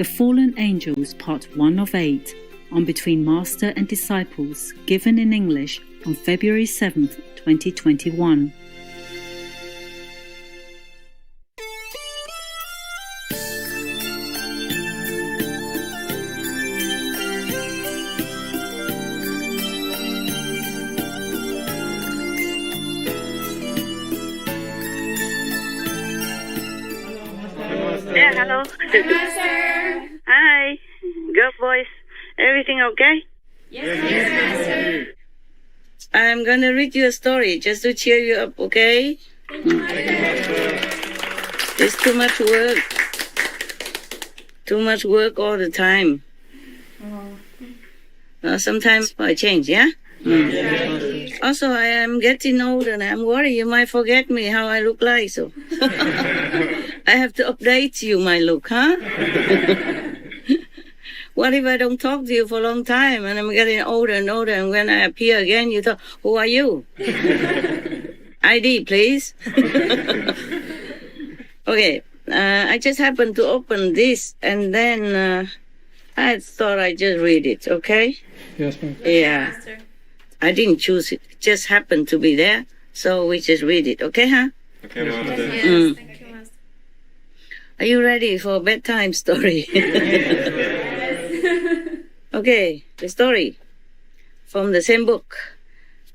The Fallen Angels Part 1 of 8 on Between Master and Disciples, given in English on February 7th, 2021. Yeah, hello. Hi, Master. Hi. Good boys. Everything okay? Yes, Master. I'm going to read you a story just to cheer you up, okay? It's too much work. Too much work all the time. Sometimes I change, yeah? Also, I am getting old and I'm worried you might forget me, how I look like, so I have to update you, my look, huh? What if I don't talk to you for a long time and I'm getting older and older, and when I appear again, you talk, who are you? ID, please. Okay, I just happened to open this and then I thought I'd just read it, okay? Yes, ma'am. Yeah. Master. I didn't choose it. It just happened to be there. So we just read it. Okay, huh? Okay, Master. Yes, thank you, Master. Are you ready for a bedtime story? Okay, the story from the same book.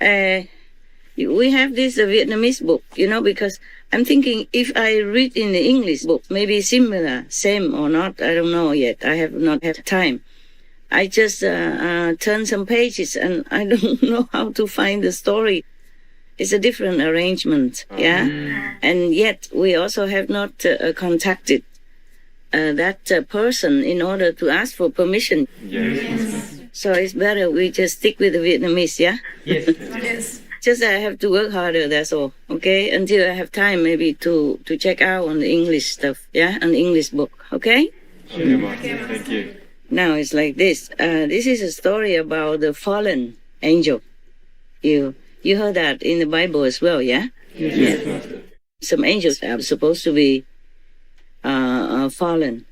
We have this Vietnamese book, because I'm thinking if I read in the English book, maybe similar, same or not, I don't know yet. I have not had time. I just turn some pages and I don't know how to find the story. It's a different arrangement, yeah? And yet we also have not contacted that person in order to ask for permission. Yes. So it's better we just stick with the Vietnamese, yeah? Yes. Just I have to work harder, that's all, okay? Until I have time maybe to check out on the English stuff, yeah? An English book, okay? Okay, Master. Thank you. Now it's like this. This is a story about the fallen angel. You heard that in the Bible as well, yeah? Yes, Master. Some angels are supposed to be fallen,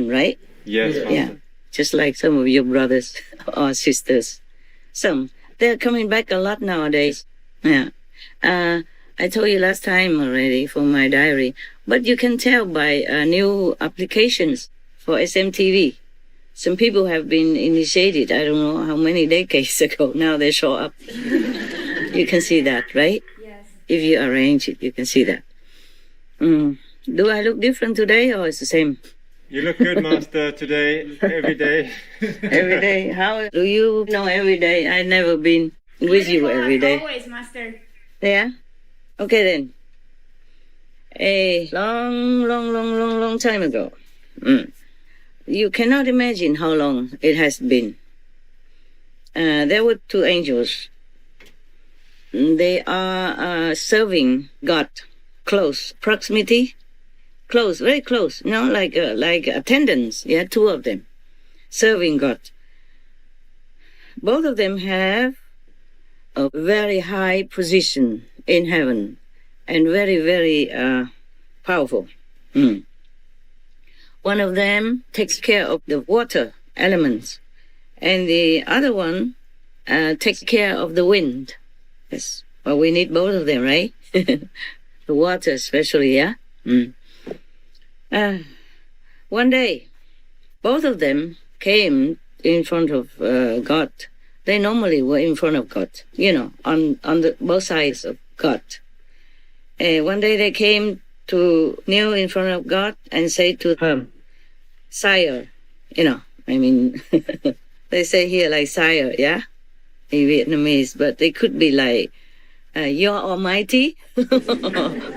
right? Yes, Master. Yeah, just like some of your brothers or sisters. They're coming back a lot nowadays. Yeah. I told you last time already for my diary, but you can tell by new applications for SMTV. Some people have been initiated, I don't know how many decades ago. Now they show up. You can see that, right? Yes. If you arrange it, you can see that. Do I look different today or it's the same? You look good, Master, today, every day. Every day? How do you know every day? I've never been with you every day. Always, Master. Yeah? Okay then. A long time ago. You cannot imagine how long it has been. There were two angels. They are serving God. Close. Proximity. Close. Very close. Like attendants. Yeah, two of them. Serving God. Both of them have a very high position in heaven. And very, very powerful. One of them takes care of the water elements, and the other one takes care of the wind. Yes, well, we need both of them, right? The water especially, yeah? One day, both of them came in front of God. They normally were in front of God, on both sides of God. One day they came to kneel in front of God and say to him, Sire, they say here like Sire, yeah, in Vietnamese, but they could be like, Your Almighty,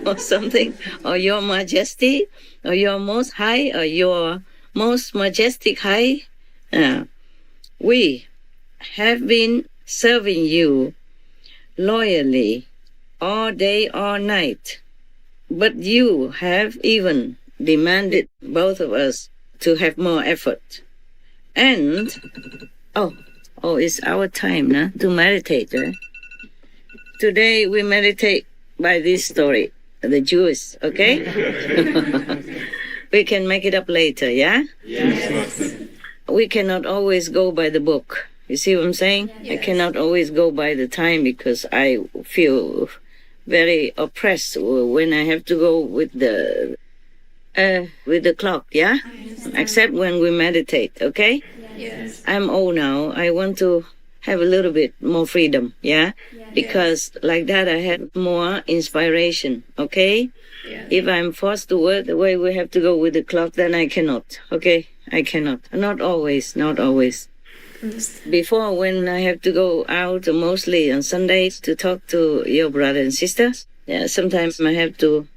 or something, or Your Majesty, or Your Most High, or Your Most Majestic High. We have been serving you loyally all day, all night. But you have even demanded both of us to have more effort. And, it's our time now to meditate, right? Today we meditate by this story, the Jews, okay? We can make it up later, yeah? Yes, Master. We cannot always go by the book. You see what I'm saying? I cannot always go by the time because I feel very oppressed when I have to go with the clock, yeah? Except when we meditate, okay? Yes. I'm old now. I want to have a little bit more freedom, yeah? Because like that I have more inspiration, okay? Yeah. If I'm forced to work the way we have to go with the clock, then I cannot, okay? I cannot. Not always, not always. Understand. Before, when I have to go out, mostly on Sundays, to talk to your brother and sisters, yeah, sometimes I have to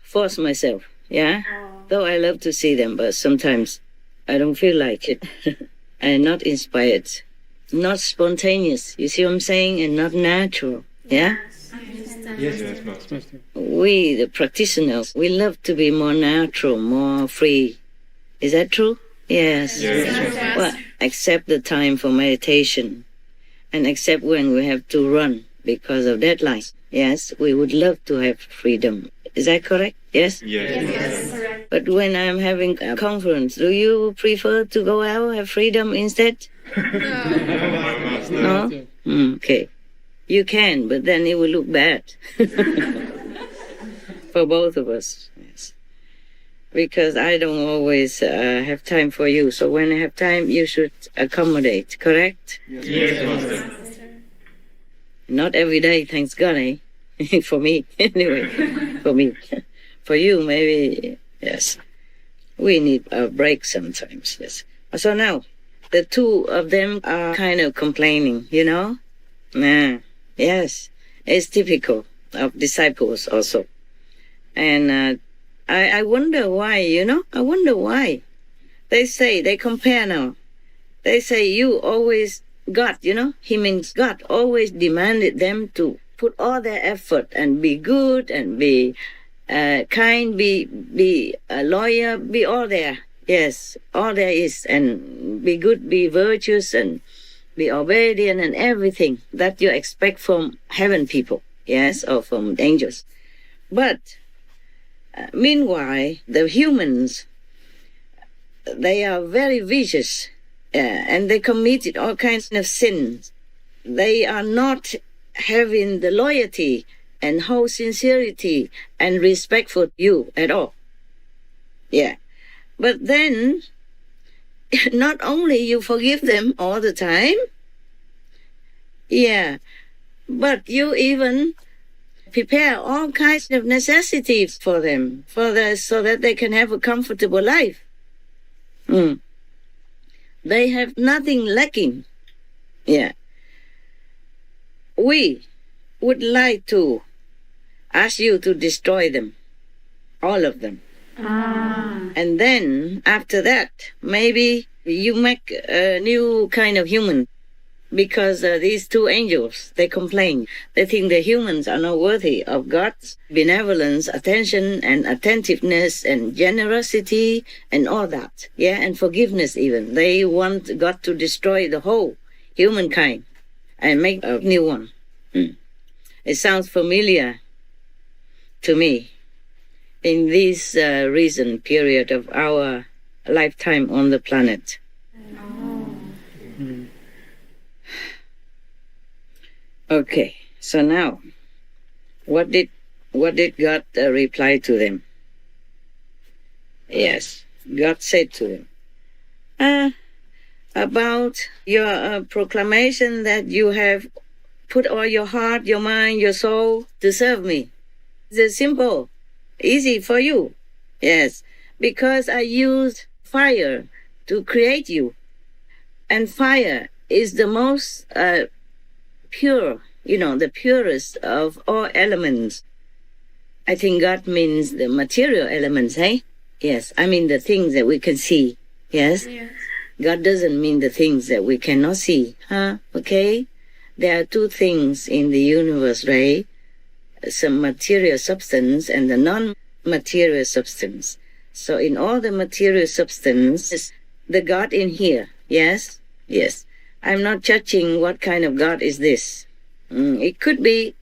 force myself, yeah? Though I love to see them, but sometimes I don't feel like it. I'm not inspired. Not spontaneous, you see what I'm saying? And not natural, yeah? I understand. Yes, Master. We, the practitioners, we love to be more natural, more free. Is that true? Yes. Yes, Master. Well, except the time for meditation, and except when we have to run because of deadlines. Yes, we would love to have freedom. Is that correct? Yes? Yes. Correct. But when I'm having a conference, do you prefer to go out, have freedom instead? Master. No? Okay. You can, but then it will look bad. For both of us. Yes. Because I don't always have time for you. So when I have time, you should accommodate, correct? Yes, Master. Not every day, thanks God, eh? For me, anyway. For me. For you, maybe, yes. We need a break sometimes, yes. So now, the two of them are kind of complaining, you know? Yes, it's typical of disciples also. And I wonder why, you know? I wonder why. They compare now. They say you always, God, you know? He means God always demanded them to put all their effort and be good and be kind, be a lawyer, be all there. Yes, all there is. And be good, be virtuous, and be obedient and everything that you expect from heaven people. Yes, or from angels. But meanwhile, the humans, they are very vicious and they committed all kinds of sins. They are not having the loyalty and whole sincerity and respect for you at all. Yeah. But then, not only you forgive them all the time, yeah, but you even prepare all kinds of necessities for them, so that they can have a comfortable life. They have nothing lacking. Yeah. We would like to ask you to destroy them, all of them. And then, after that, maybe you make a new kind of human. Because these two angels, they complain. They think the humans are not worthy of God's benevolence, attention, and attentiveness, and generosity, and all that. Yeah, and forgiveness even. They want God to destroy the whole humankind and make a new one. It sounds familiar to me in this recent period of our lifetime on the planet. Okay, so now, what did God reply to them? Yes, God said to them, about your proclamation that you have put all your heart, your mind, your soul to serve me. It's simple, easy for you. Yes, because I used fire to create you. And fire is the most pure, the purest of all elements. I think God means the material elements, eh? Yes, I mean the things that we can see. Yes? Yes. God doesn't mean the things that we cannot see. Okay? There are two things in the universe, right? Some material substance and the non-material substance. So in all the material substance, the God in here. Yes? Yes. I'm not judging what kind of God is this. It could be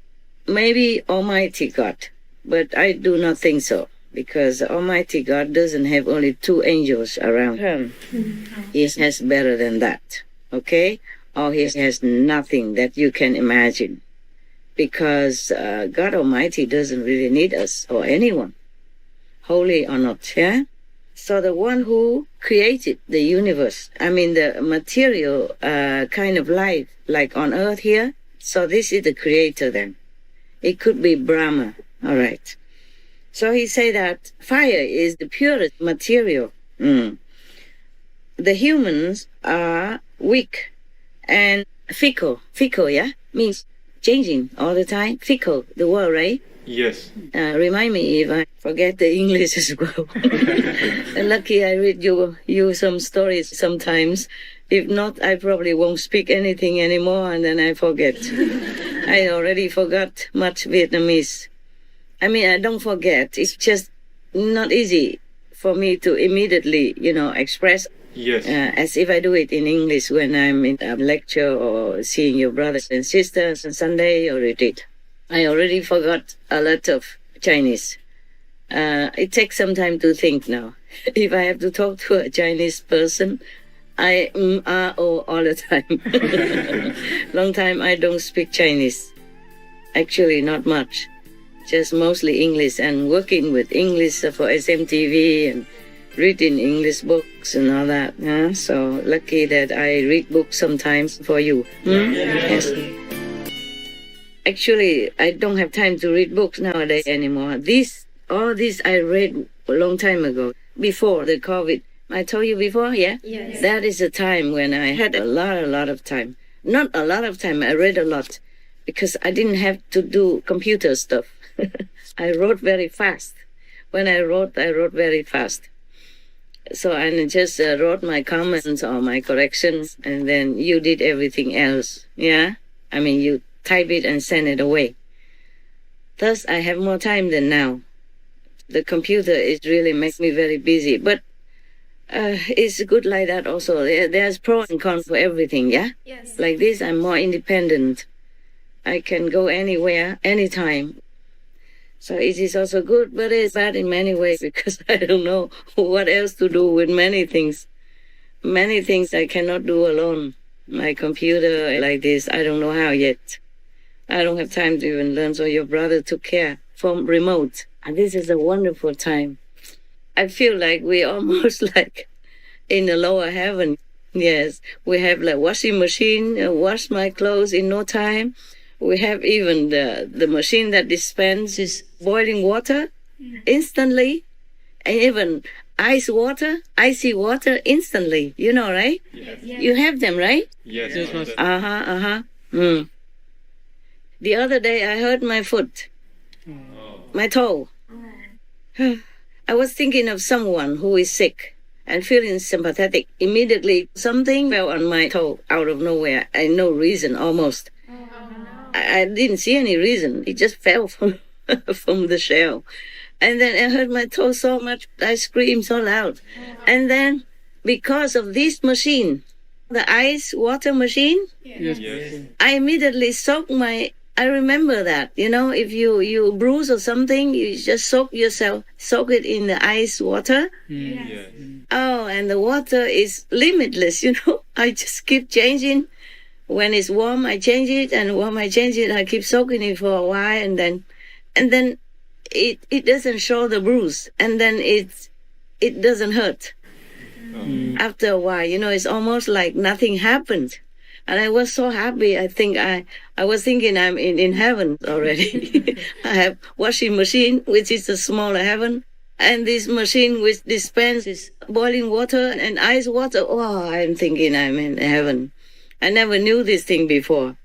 maybe Almighty God, but I do not think so. because Almighty God doesn't have only 2 angels around him. He has better than that, okay? Or he has nothing that you can imagine, because God Almighty doesn't really need us or anyone, holy or not, yeah? So the one who created the universe, I mean the material kind of life, like on earth here, so this is the creator then. It could be Brahma, all right. So he said that fire is the purest material. The humans are weak and fickle. Fickle, yeah? Means changing all the time. Fickle, the word, right? Yes. Remind me if I forget the English as well. Lucky I read you some stories sometimes. If not, I probably won't speak anything anymore, and then I forget. I already forgot much Vietnamese. I mean, I don't forget. It's just not easy for me to immediately, express Yes. as if I do it in English when I'm in a lecture or seeing your brothers and sisters on Sunday or retreat. I already forgot a lot of Chinese. It takes some time to think now. If I have to talk to a Chinese person, I all the time. Long time I don't speak Chinese. Actually, not much. Just mostly English, and working with English for SMTV and reading English books and all that. So lucky that I read books sometimes for you. Yes. Actually, I don't have time to read books nowadays anymore. All this I read a long time ago, before the COVID. I told you before, yeah? Yes. That is a time when I had a lot of time. Not a lot of time, I read a lot, because I didn't have to do computer stuff. I wrote very fast. When I wrote very fast. So I just wrote my comments or my corrections, and then you did everything else, yeah? I mean, you type it and send it away. Thus, I have more time than now. The computer is really makes me very busy, but it's good like that also. There's pros and cons for everything, yeah? Yes. Like this, I'm more independent. I can go anywhere, anytime. So it is also good, but it's bad in many ways, because I don't know what else to do with many things. Many things I cannot do alone. My computer like this, I don't know how yet. I don't have time to even learn, so your brother took care from remote. And this is a wonderful time. I feel like we're almost like in the lower heaven. Yes, we have like washing machine, wash my clothes in no time. We have even the machine that dispenses boiling water instantly, and even icy water instantly. You know, right? Yes. You have them, right? Yes. The other day I hurt my foot, my toe. I was thinking of someone who is sick and feeling sympathetic. Immediately, something fell on my toe out of nowhere, and no reason almost. I didn't see any reason. It just fell from the shell. And then I hurt my toe so much, I screamed so loud. And then, because of this machine, the ice water machine, Yes. I immediately soaked I remember that, if you bruise or something, you just soak it in the ice water. Yes. Oh, and the water is limitless, I just keep changing. When it's warm, I change it, and when I change it, I keep soaking it for a while, and then it doesn't show the bruise, and then it doesn't hurt. After a while, it's almost like nothing happened. And I was so happy. I think I was thinking I'm in heaven already. I have washing machine, which is a smaller heaven, and this machine which dispenses boiling water and ice water. Oh, I'm thinking I'm in heaven. I never knew this thing before.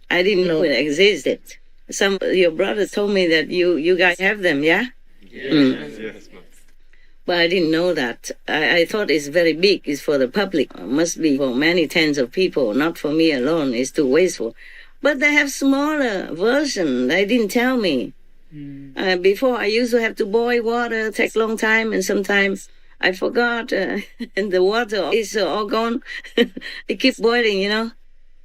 I didn't know it existed. Some of your brothers told me that you guys have them, yeah? Yes. But I didn't know that. I thought it's very big. It's for the public. It must be for many tens of people, not for me alone. It's too wasteful. But they have smaller version. They didn't tell me. Before, I used to have to boil water, take a long time, and sometimes I forgot, and the water is all gone. It keeps boiling,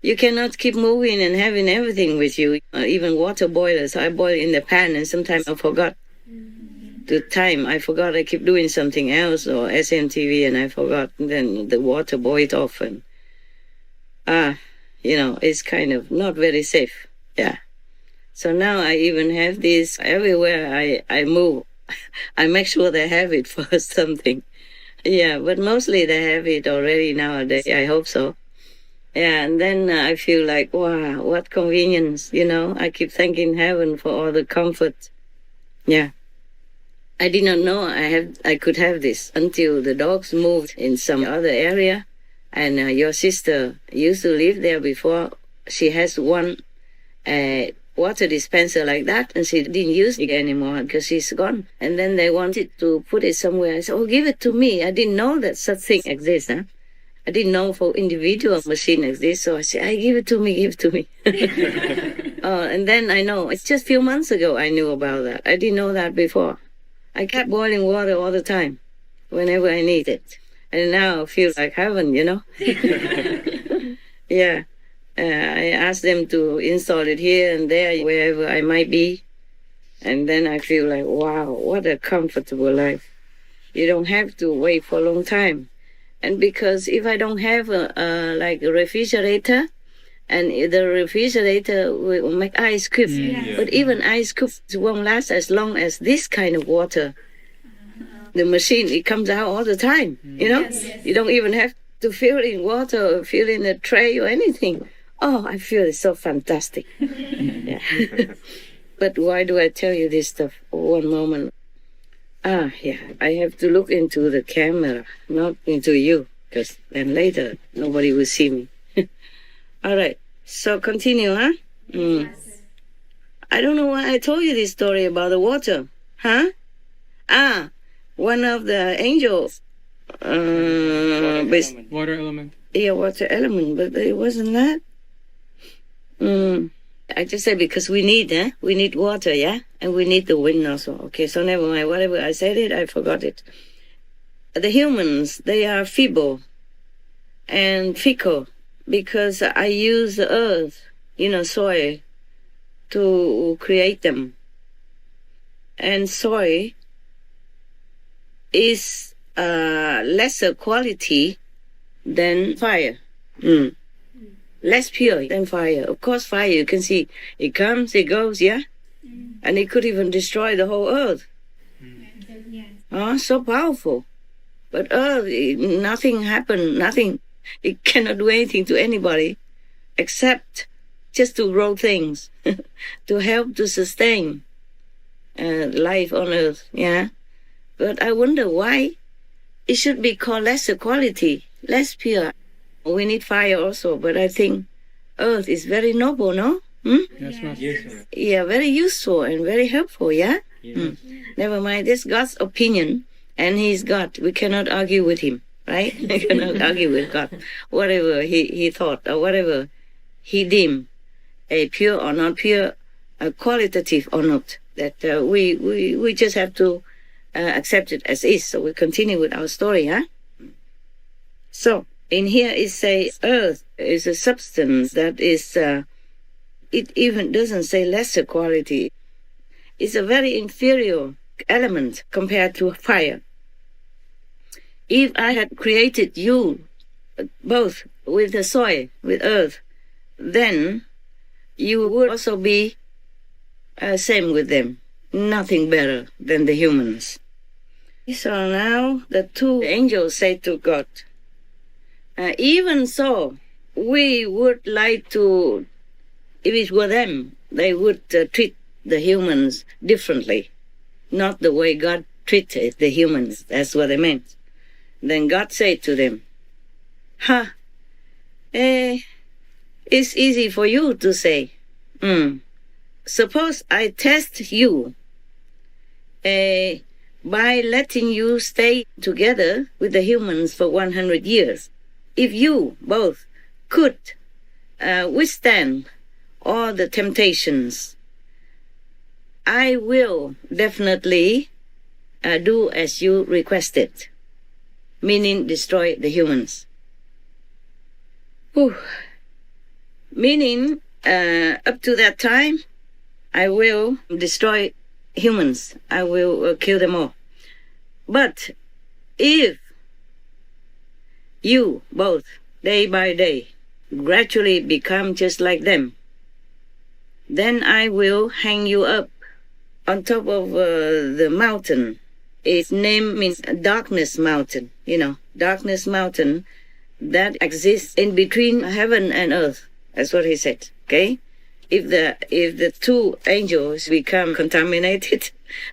You cannot keep moving and having everything with you, even water boilers. I boil in the pan, and sometimes I forgot. the time. I forgot. I keep doing something else or SMTV, and I forgot. And then the water boiled off, and it's kind of not very safe. Yeah. So now I even have this everywhere I move. I make sure they have it for something. Yeah, but mostly they have it already nowadays. I hope so. Yeah, and then I feel like, wow, what convenience, I keep thanking heaven for all the comfort. Yeah. I did not know I could have this until the dogs moved in some other area. And your sister used to live there before. She has one water dispenser like that, and she didn't use it anymore because she's gone. And then they wanted to put it somewhere. I said, oh, give it to me. I didn't know that such thing exists. Huh? I didn't know for individual machine exists. So I said, give it to me, give it to me. And then I know, it's just a few months ago I knew about that. I didn't know that before. I kept boiling water all the time, whenever I need it. And now it feels like heaven, Yeah. I asked them to install it here and there, wherever I might be. And then I feel like, wow, what a comfortable life. You don't have to wait for a long time. And because if I don't have a refrigerator, and the refrigerator will make ice cubes. But even ice cubes won't last as long as this kind of water. The machine, it comes out all the time, Yes. You don't even have to fill in water or fill in a tray or anything. Oh, I feel it's so fantastic. Yeah. But why do I tell you this stuff? One moment. Yeah, I have to look into the camera, not into you, because then later nobody will see me. All right, so continue, huh? I don't know why I told you this story about the water, huh? One of the angels. Water element. Yeah, water element, but it wasn't that. I just said because we need water, yeah? And we need the wind also. Okay, so never mind. Whatever I said it, I forgot it. The humans, they are feeble and fickle because I use the earth, soil, to create them. And soil is lesser quality than fire. Less pure than fire. Of course, fire, you can see, it comes, it goes, yeah? And it could even destroy the whole earth. So powerful. But earth, nothing happened, nothing. It cannot do anything to anybody except just to grow things, to help to sustain life on earth, yeah? But I wonder why it should be called lesser quality, less pure. We need fire also, but I think earth is very noble, no? Yes, ma'am. Yes, ma'am. Yeah, very useful and very helpful, yeah? Yes. Never mind, this God's opinion, and He's God. We cannot argue with Him, right? We cannot argue with God. Whatever He thought or whatever He deemed a pure or not pure, qualitative or not, that we just have to accept it as is. So we continue with our story, huh? So, in here it says earth is a substance that is, it even doesn't say lesser quality. It's a very inferior element compared to fire. If I had created you both with the soil, with earth, then you would also be same with them. Nothing better than the humans. So now the two angels say to God, even so, we would like to, if it were them, they would treat the humans differently, not the way God treated the humans. That's what they meant. Then God said to them, it's easy for you to say. Suppose I test you by letting you stay together with the humans for 100 years. If you both could withstand all the temptations, I will definitely do as you requested, meaning destroy the humans. Meaning, up to that time, I will destroy humans. I will kill them all. But if you both, day by day, gradually become just like them, then I will hang you up on top of the mountain. Its name means Darkness Mountain, Darkness Mountain that exists in between heaven and earth. That's what he said, okay? If the two angels become contaminated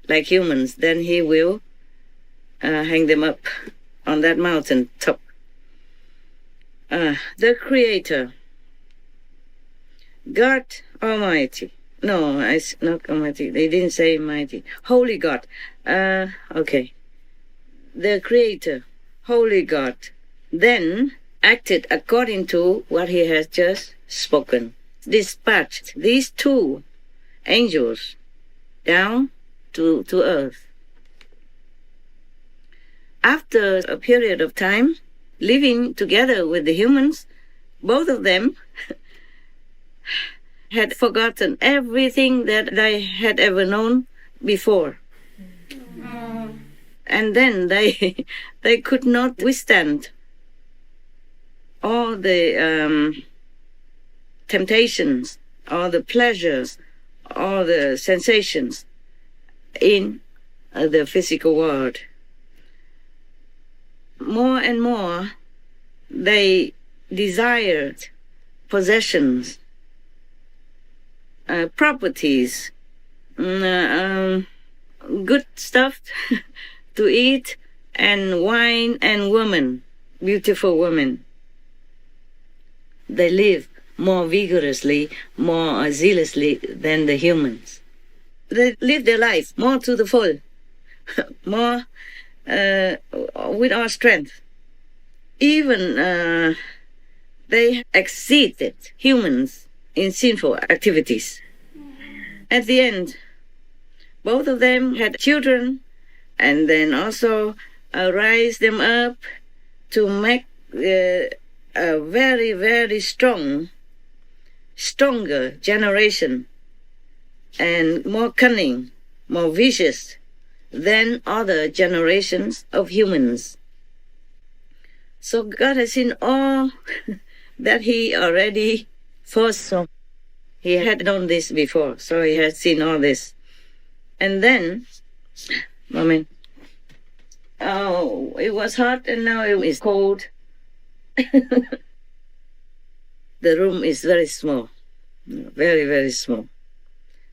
like humans, then he will hang them up on that mountain top. The Creator, God Almighty. No, it's not Almighty. They didn't say mighty. Holy God. Okay. The Creator, Holy God, then acted according to what he has just spoken. Dispatched these two angels down to earth. After a period of time, living together with the humans, both of them had forgotten everything that they had ever known before. And then they could not withstand all the temptations, all the pleasures, all the sensations in the physical world. More and more, they desired possessions, properties, good stuff to eat, and wine and women, beautiful women. They live more vigorously, more zealously than the humans. They live their life more to the full, more with our strength. Even they exceeded humans in sinful activities. At the end, both of them had children, and then also raised them up to make a very, very stronger generation, and more cunning, more vicious than other generations of humans. So God has seen all that he already foresaw. He had known this before, so he had seen all this. And then, it was hot and now it is cold. The room is very small, very, very small.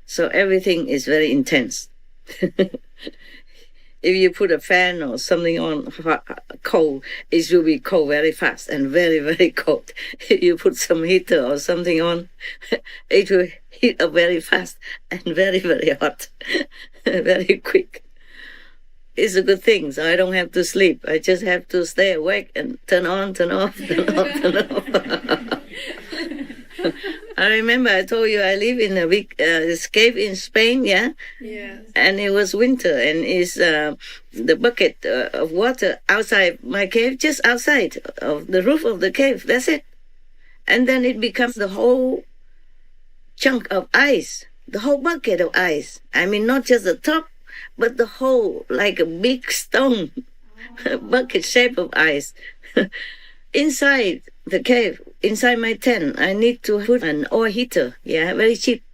So everything is very intense. If you put a fan or something on cold, it will be cold very fast and very, very cold. If you put some heater or something on, it will heat up very fast and very, very hot, very quick. It's a good thing, so I don't have to sleep. I just have to stay awake and turn on, turn off, turn on, turn off. I remember I told you I live in a big cave in Spain, yeah? Yes. And it was winter, and it's the bucket of water outside my cave, just outside of the roof of the cave. That's it. And then it becomes the whole chunk of ice, the whole bucket of ice. I mean, not just the top, but the whole, like a big stone bucket shape of ice. Inside the cave, inside my tent, I need to put an oil heater, yeah, very cheap.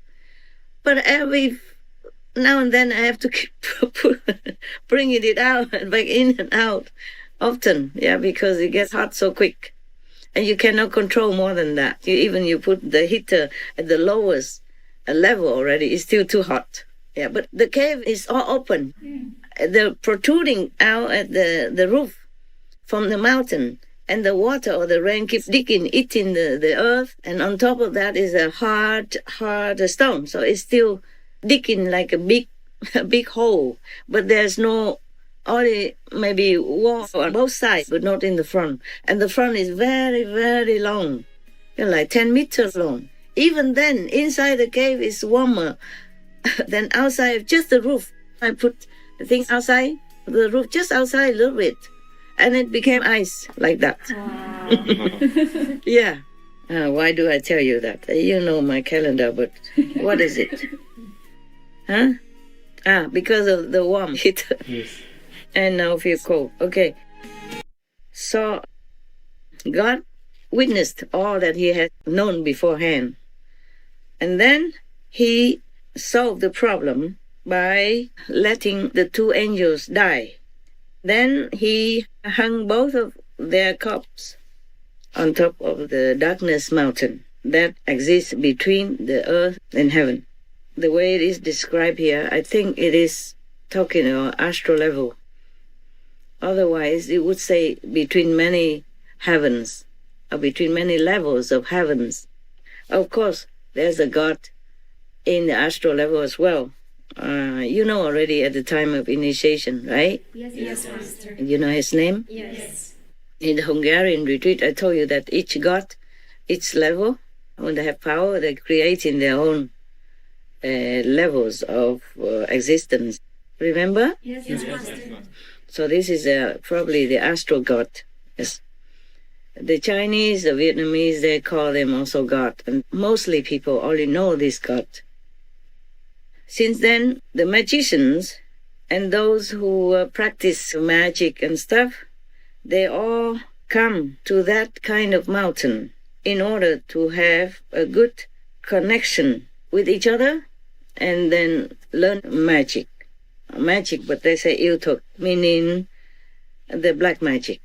But every now and then I have to keep bringing it out and back in and out often, yeah, because it gets hot so quick. And you cannot control more than that. You put the heater at the lowest level already, it's still too hot. Yeah, but the cave is all open. They're protruding out at the roof from the mountain. And the water or the rain keeps digging, eating the earth. And on top of that is a hard stone. So it's still digging like a big hole. But there's no, only maybe wall on both sides, but not in the front. And the front is very, very long, like 10 meters long. Even then, inside the cave is warmer than outside, just the roof. I put the things outside, the roof just outside a little bit. And it became ice like that. Wow. Yeah. Why do I tell you that? You know my calendar, but what is it? Huh? Because of the warm heat. Yes. And now feel cold. Okay. So God witnessed all that he had known beforehand. And then he solved the problem by letting the two angels die. Then he hung both of their corpses on top of the darkness mountain that exists between the earth and heaven. The way it is described here, I think it is talking about astral level. Otherwise, it would say between many heavens, or between many levels of heavens. Of course, there's a God in the astral level as well. You know already at the time of initiation, right? Yes, Master. You know his name? Yes. In the Hungarian retreat, I told you that each God, each level, when they have power, they create in their own levels of existence. Remember? Yes, Master. So this is probably the astral God. Yes. The Chinese, the Vietnamese, they call them also God. And mostly people only know this God. Since then, the magicians and those who practice magic and stuff, they all come to that kind of mountain in order to have a good connection with each other and then learn magic. Magic, but they say yêu thuật, meaning the black magic.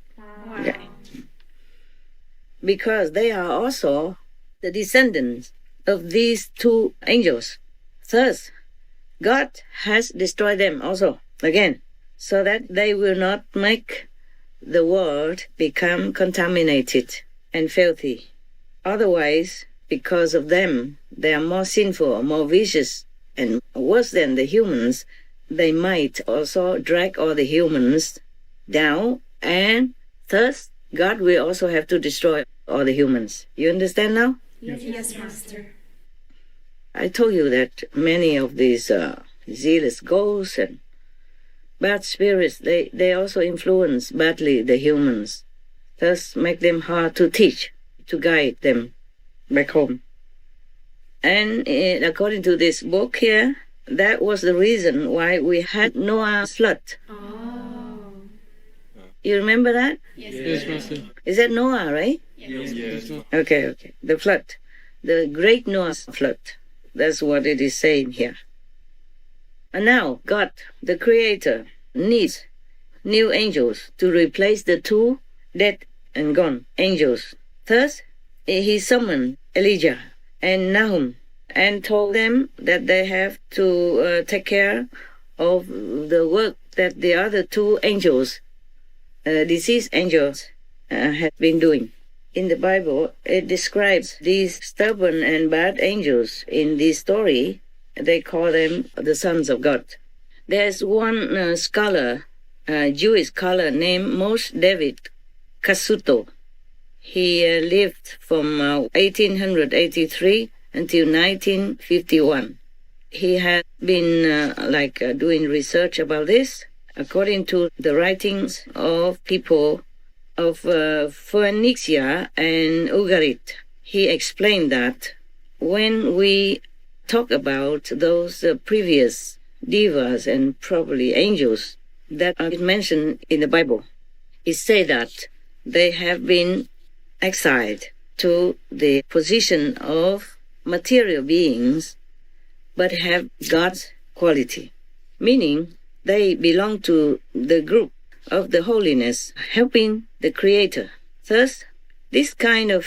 Okay. Because they are also the descendants of these two angels. Thus, God has destroyed them also, again, so that they will not make the world become contaminated and filthy. Otherwise, because of them, they are more sinful, more vicious, and worse than the humans. They might also drag all the humans down, and thus God will also have to destroy all the humans. You understand now? Yes, Master. I told you that many of these zealous ghosts and bad spirits, they also influence badly the humans, thus make them hard to teach, to guide them back home. And according to this book here, that was the reason why we had Noah's flood. Oh. You remember that? Yes, Master. Is that Noah, right? Yes, Master. Okay. The flood. The great Noah's flood. That's what it is saying here. And now, God, the Creator, needs new angels to replace the two dead and gone angels. Thus, he summoned Elijah and Nahum and told them that they have to take care of the work that the other two angels, deceased angels, had been doing. In the Bible, it describes these stubborn and bad angels in this story. They call them the sons of God. There's one scholar, Jewish scholar named Moshe David Kasuto. He lived from 1883 until 1951. He had been doing research about this. According to the writings of people of Phoenicia and Ugarit, he explained that when we talk about those previous devas and probably angels that are mentioned in the Bible, it says that they have been exiled to the position of material beings but have God's quality, meaning they belong to the group of the holiness, helping the Creator. Thus, this kind of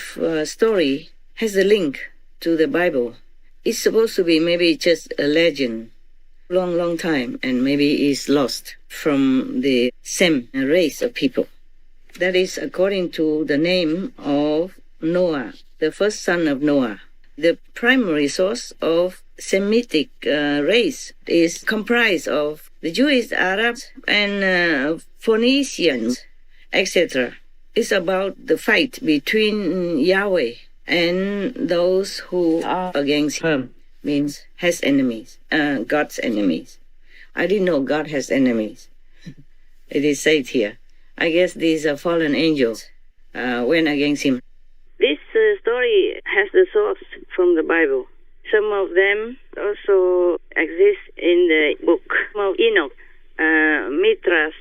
story has a link to the Bible. It's supposed to be maybe just a legend, long time, and maybe is lost from the Sem race of people. That is according to the name of Noah, the first son of Noah. The primary source of Semitic race is comprised of the Jewish, Arabs, and Phoenicians, etc. It's about the fight between Yahweh and those who are against him, means has enemies, God's enemies. I didn't know God has enemies. It is said here. I guess these are fallen angels went against him. This story has the source from the Bible. Some of them also exist in the book of Enoch, Mithras,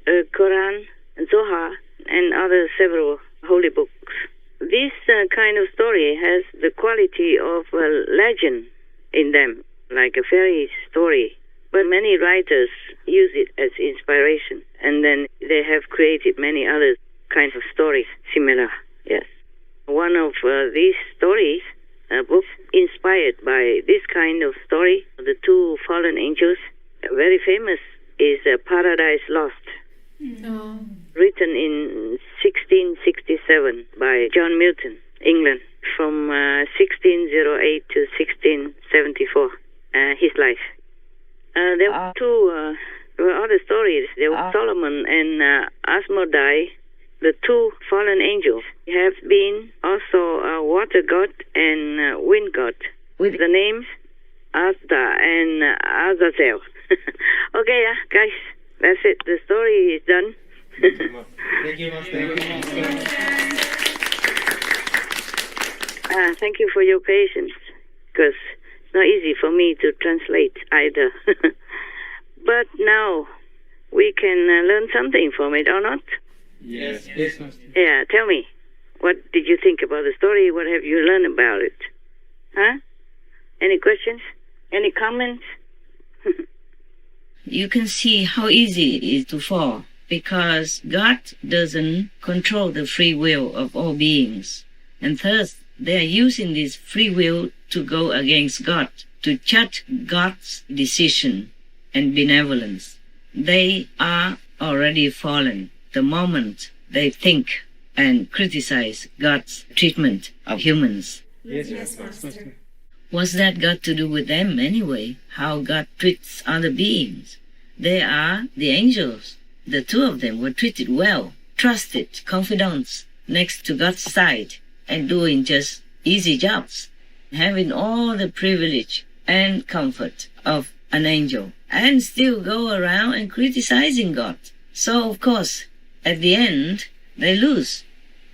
Quran, Zohar, and other several holy books. This kind of story has the quality of a legend in them, like a fairy story. But many writers use it as inspiration, and then they have created many other kinds of stories similar. Yes. One of these stories, books inspired by this kind of story, the two fallen angels, very famous, is Paradise Lost, written in 1667 by John Milton, England, from 1608 to 1674, his life. There were two other stories. There was Solomon and Asmodai, the two fallen angels. Have been also a water god and wind god with the names Asda and Azazel. Okay, guys, that's it. The story is done. Thank you, Master. Thank you for your patience, because it's not easy for me to translate either. But now we can learn something from it, or not? Yes, Master. Yeah, tell me. What did you think about the story? What have you learned about it? Huh? Any questions? Any comments? You can see how easy it is to fall, because God doesn't control the free will of all beings. And thus, they are using this free will to go against God, to judge God's decision and benevolence. They are already fallen the moment they think and criticize God's treatment of humans. Yes, Master. What's that got to do with them anyway? How God treats other beings? They are the angels. The two of them were treated well, trusted, confidants, next to God's side, and doing just easy jobs, having all the privilege and comfort of an angel, and still go around and criticizing God. So, of course, at the end, they lose.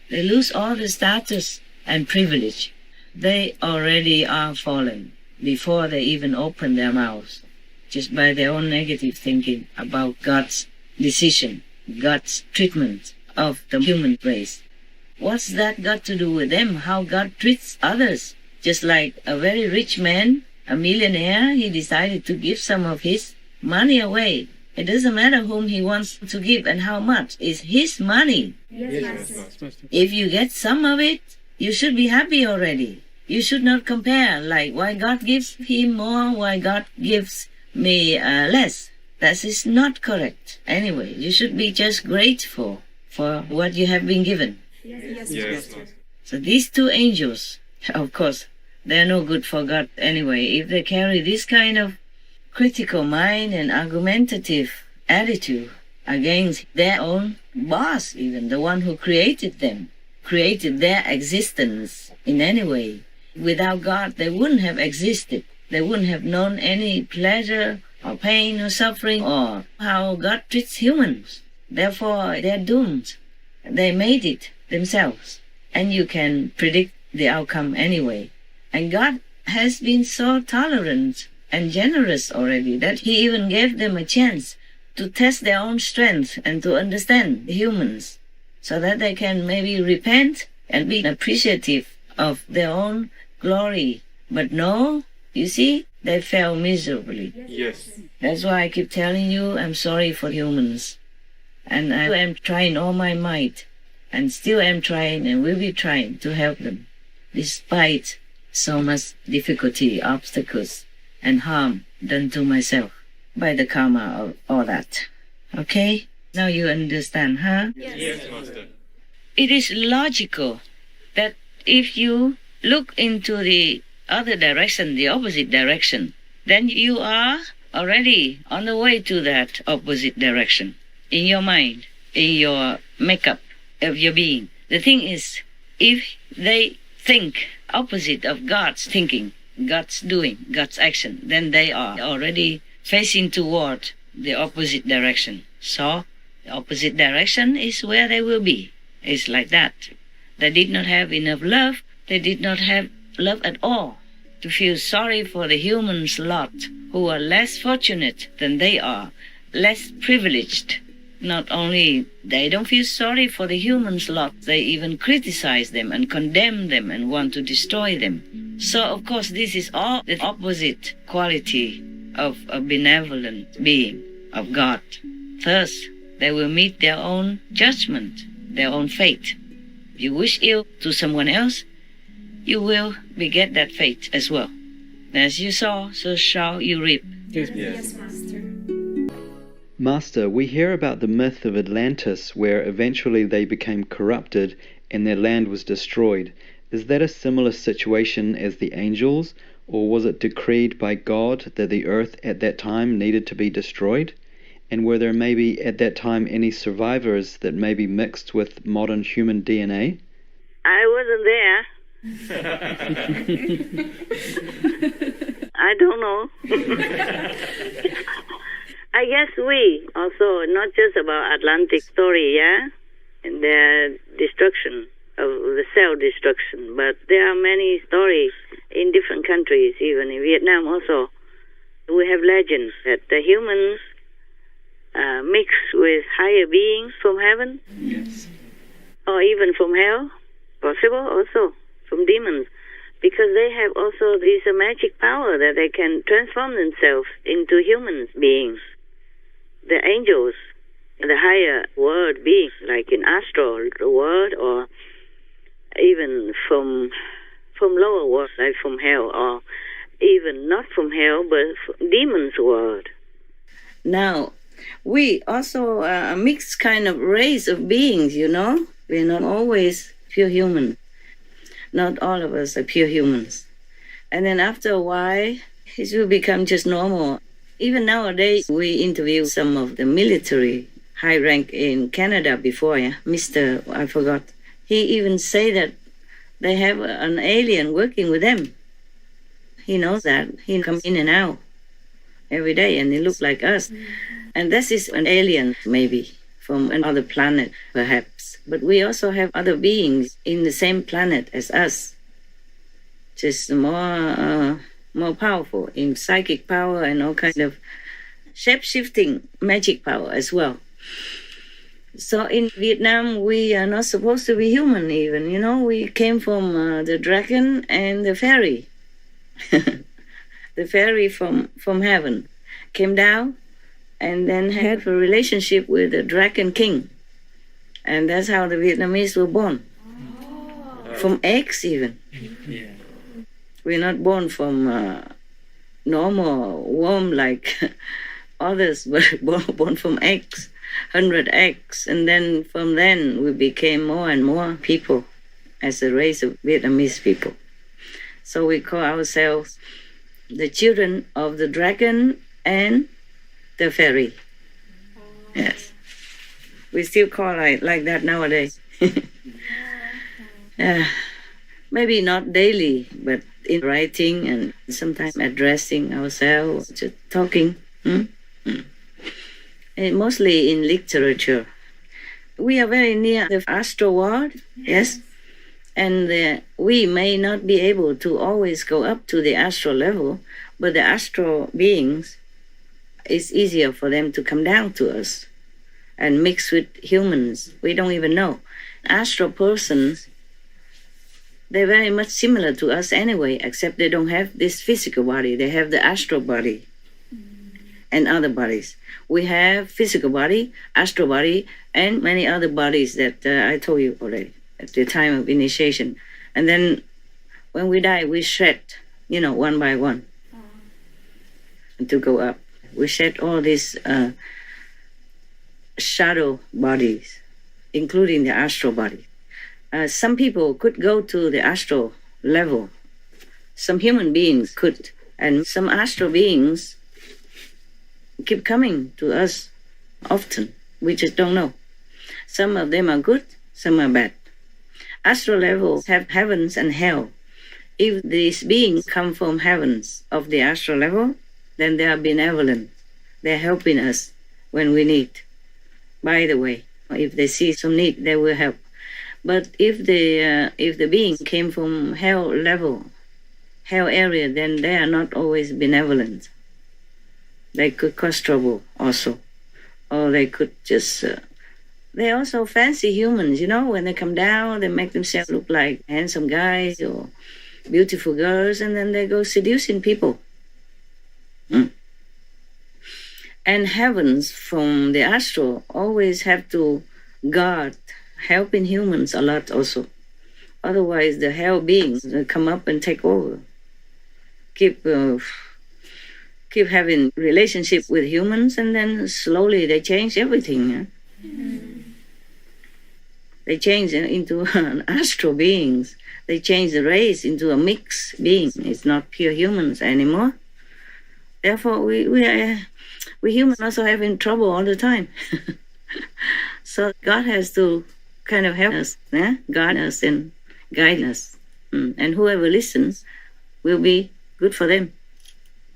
They lose all the status and privilege. They already are fallen before they even open their mouths, just by their own negative thinking about God's decision, God's treatment of the human race. What's that got to do with them? How God treats others? Just like a very rich man, a millionaire, he decided to give some of his money away. It doesn't matter whom he wants to give and how much. It's his money. Yes, Master. If you get some of it, you should be happy already. You should not compare, like, why God gives him more, why God gives me less. That is not correct. Anyway, you should be just grateful for what you have been given. Yes, Yes, Master. So these two angels, of course, they're no good for God anyway. If they carry this kind of critical mind and argumentative attitude against their own boss, even the one who created them, created their existence in any way. Without God, they wouldn't have existed. They wouldn't have known any pleasure or pain or suffering or how God treats humans. Therefore, they're doomed. They made it themselves. And you can predict the outcome anyway. And God has been so tolerant and generous already that he even gave them a chance to test their own strength and to understand the humans, so that they can maybe repent and be appreciative of their own glory. But no, you see, they fell miserably. Yes. That's why I keep telling you I'm sorry for humans. And I am trying all my might, and still am trying and will be trying to help them, despite so much difficulty, obstacles, and harm done to myself by the karma of all that. Okay? Now you understand, huh? Yes, Master. It is logical that if you look into the other direction, the opposite direction, then you are already on the way to that opposite direction in your mind, in your makeup of your being. The thing is, if they think opposite of God's thinking, God's doing, God's action, then they are already facing toward the opposite direction. So, the opposite direction is where they will be. It's like that. They did not have enough love. They did not have love at all. to feel sorry for the humans' lot who are less fortunate than they are, less privileged. Not only they don't feel sorry for the humans' lot, they even criticize them and condemn them and want to destroy them. So, of course, this is all the opposite quality of a benevolent being, of God. Thus, they will meet their own judgment, their own fate. If you wish ill to someone else, you will beget that fate as well. As you sow, so shall you reap. Yes, Yes. Master, we hear about the myth of Atlantis where eventually they became corrupted and their land was destroyed. Is that a similar situation as the angels, or was it decreed by God that the earth at that time needed to be destroyed? And were there maybe at that time any survivors that may be mixed with modern human DNA? I wasn't there. I don't know. I guess we also, not just about Atlantic story, yeah? And their destruction, of the self-destruction, but there are many stories in different countries, even in Vietnam also. We have legends that the humans mix with higher beings from heaven, yes, or even from hell, possible also, from demons, because they have also this magic power that they can transform themselves into human beings. The angels, the higher world beings, like in astral world, or even from lower world, like from hell, or even not from hell, but from demons' world. Now, we also a mixed kind of race of beings, you know. We're not always pure human. Not all of us are pure humans. And then after a while, it will become just normal. Even nowadays, we interview some of the military high rank in Canada before, yeah? Mr. I forgot. He even say that they have an alien working with them. He knows that. He comes in and out every day, and he looks like us. And this is an alien, maybe, from another planet, perhaps. But we also have other beings in the same planet as us, just more powerful in psychic power and all kind of shape-shifting magic power as well. So in Vietnam, we are not supposed to be human even, you know. We came from the dragon and the fairy. The fairy from heaven came down and then had a relationship with the dragon king. And that's how the Vietnamese were born. From eggs even. yeah, We're not born from normal womb like others, but born from eggs, 100 eggs. And then from then we became more and more people as a race of Vietnamese people. So we call ourselves the children of the dragon and the fairy. Yes. We still call like that nowadays. Maybe not daily, but in writing and sometimes addressing ourselves, just talking. And mostly in literature. We are very near the astral world, yes? And we may not be able to always go up to the astral level, but the astral beings, it's easier for them to come down to us and mix with humans. We don't even know. Astral persons, they're very much similar to us anyway, except they don't have this physical body. They have the astral body and other bodies. We have physical body, astral body, and many other bodies that I told you already at the time of initiation. And then when we die, we shed, one by one to go up. We shed all these shadow bodies, including the astral body. Some people could go to the astral level. Some human beings could. And some astral beings keep coming to us often. We just don't know. Some of them are good, some are bad. Astral levels have heavens and hell. If these beings come from heavens of the astral level, then they are benevolent. They're helping us when we need. By the way, if they see some need, they will help. But if the being came from hell level, hell area, then they are not always benevolent. They could cause trouble also. Or they could just... they also fancy humans, when they come down, they make themselves look like handsome guys or beautiful girls, and then they go seducing people. And heavens from the astral always have to guard helping humans a lot also. Otherwise, the hell beings will come up and take over. Keep having relationship with humans, and then slowly they change everything. They change into astral beings. They change the race into a mixed being. It's not pure humans anymore. Therefore, we humans also having trouble all the time. So God has to kind of help us, guard us and guide us. And whoever listens will be good for them,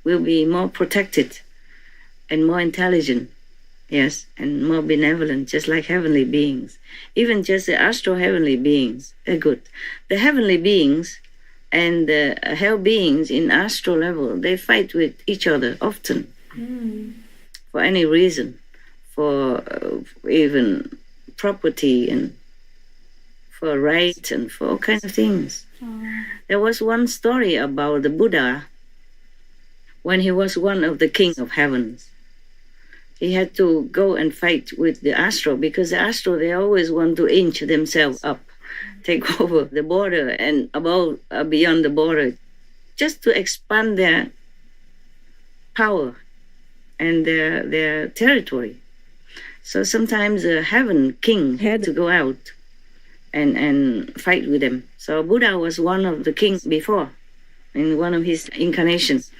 will be more protected and more intelligent, yes, and more benevolent, just like heavenly beings. Even just the astral heavenly beings, they're good. The heavenly beings and the hell beings in astral level, they fight with each other often for any reason, for even property and for rights and for all kinds of things. There was one story about the Buddha when he was one of the kings of heavens. He had to go and fight with the astral, because the astral, they always want to inch themselves up, take over the border and above, beyond the border, just to expand their power and their territory. So sometimes the heaven king had to go out and fight with them. So Buddha was one of the kings before, in one of his incarnations.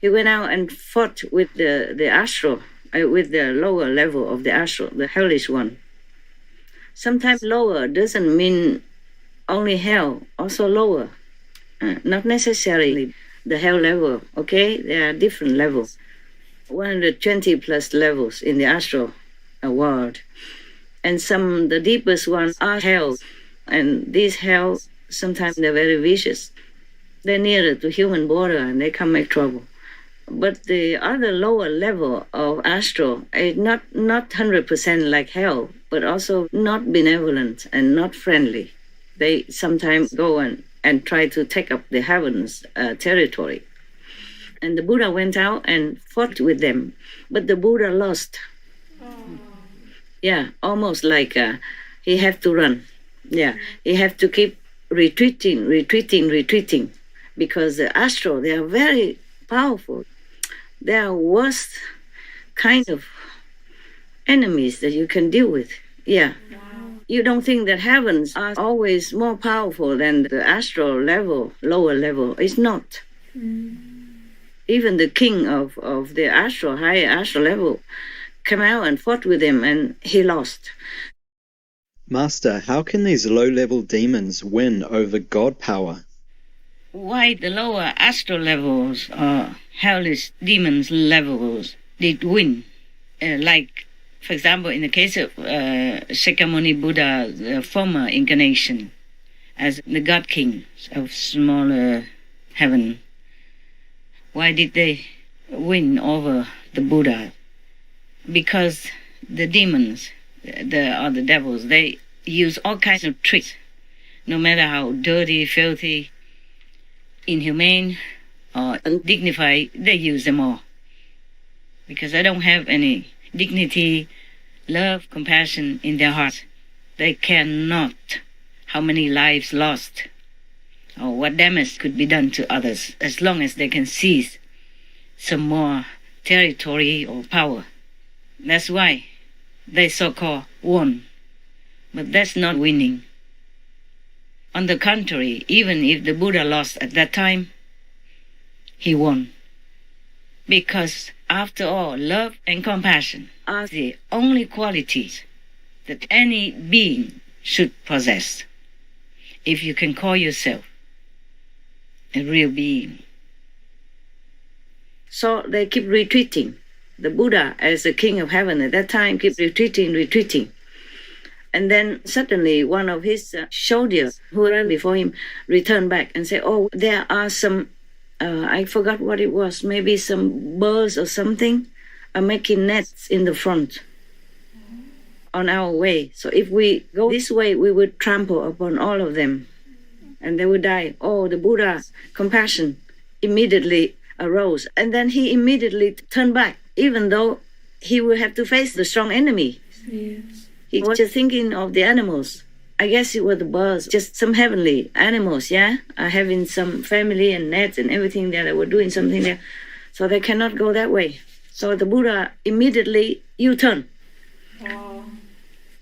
He went out and fought with the astral, with the lower level of the astral, the hellish one. Sometimes lower doesn't mean only hell, also lower. Not necessarily the hell level, okay? There are different levels. 120 plus levels in the astral world. And the deepest ones are hell. And these hell, sometimes they're very vicious. They're nearer to human border and they can make trouble. But the other lower level of astral is not 100% like hell, but also not benevolent and not friendly. They sometimes go and try to take up the heavens territory. And the Buddha went out and fought with them, but the Buddha lost. Yeah, almost like he had to run. Yeah, he had to keep retreating, because the astral, they are very powerful. They are worst kind of enemies that you can deal with. Yeah. Wow. You don't think that heavens are always more powerful than the astral level, lower level. It's not. Even the king of the astral, higher astral level, came out and fought with him and he lost. Master, how can these low-level demons win over God power? Why the lower astral levels or hellish demons levels did win? Like, for example, in the case of Shakyamuni Buddha's former incarnation as the God King of smaller heaven. Why did they win over the Buddha? Because the demons, the devils, they use all kinds of tricks, no matter how dirty, filthy, inhumane, or undignified, they use them all. Because they don't have any dignity, love, compassion in their hearts. They care not how many lives lost or what damage could be done to others, as long as they can seize some more territory or power. That's why they so-called won. But that's not winning. On the contrary, even if the Buddha lost at that time, he won. Because after all, love and compassion are the only qualities that any being should possess, if you can call yourself a real being. So they keep retreating. The Buddha, as the king of heaven at that time, keep retreating. And then suddenly one of his soldiers who ran before him returned back and said, oh, there are some I forgot what it was, maybe some birds or something, are making nets in the front on our way. So if we go this way, we would trample upon all of them and they would die. Oh, the Buddha's compassion immediately arose. And then he immediately turned back, even though he would have to face the strong enemy. Yes. He was just thinking of the animals. I guess it was the birds, just some heavenly animals, yeah? Having some family and nets and everything there. They were doing something there. So they cannot go that way. So the Buddha immediately U-turn. Wow.